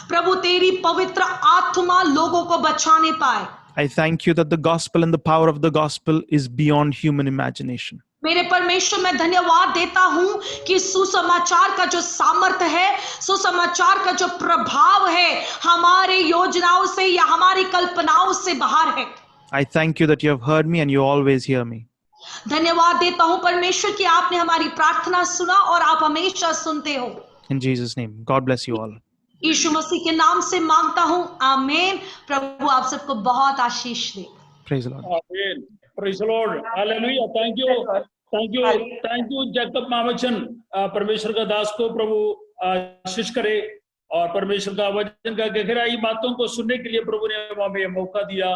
Speaker 2: प्रभु तेरी पवित्र आत्मा लोगों को बचाने पाए।
Speaker 1: I thank you that the gospel and the power of the gospel is beyond human imagination.
Speaker 2: मेरे परमेश्वर, मैं धन्यवाद देता हूं कि सुसमाचार का जो सामर्थ्य है, सुसमाचार का जो प्रभाव है हमारे योजनाओं से या हमारी कल्पनाओं से बाहर है।
Speaker 1: I thank you that you have heard me and you always hear me.
Speaker 2: धन्यवाद देता हूं परमेश्वर कि आपने हमारी प्रार्थना सुना और आप हमेशा सुनते हो।
Speaker 1: In Jesus' name, God bless you all.
Speaker 2: यीशु मसीह के नाम से मांगता हूं, आमीन। प्रभु आप सबको बहुत आशीष दे।
Speaker 1: Praise the Lord.
Speaker 3: Amen. Praise the Lord. Hallelujah. Thank you Jacob Mammachan. परमेश्वर का दास को प्रभु आशीष करे और परमेश्वर का वचन का गहराई बातों को सुनने के लिए प्रभु ने हमें मौका दिया।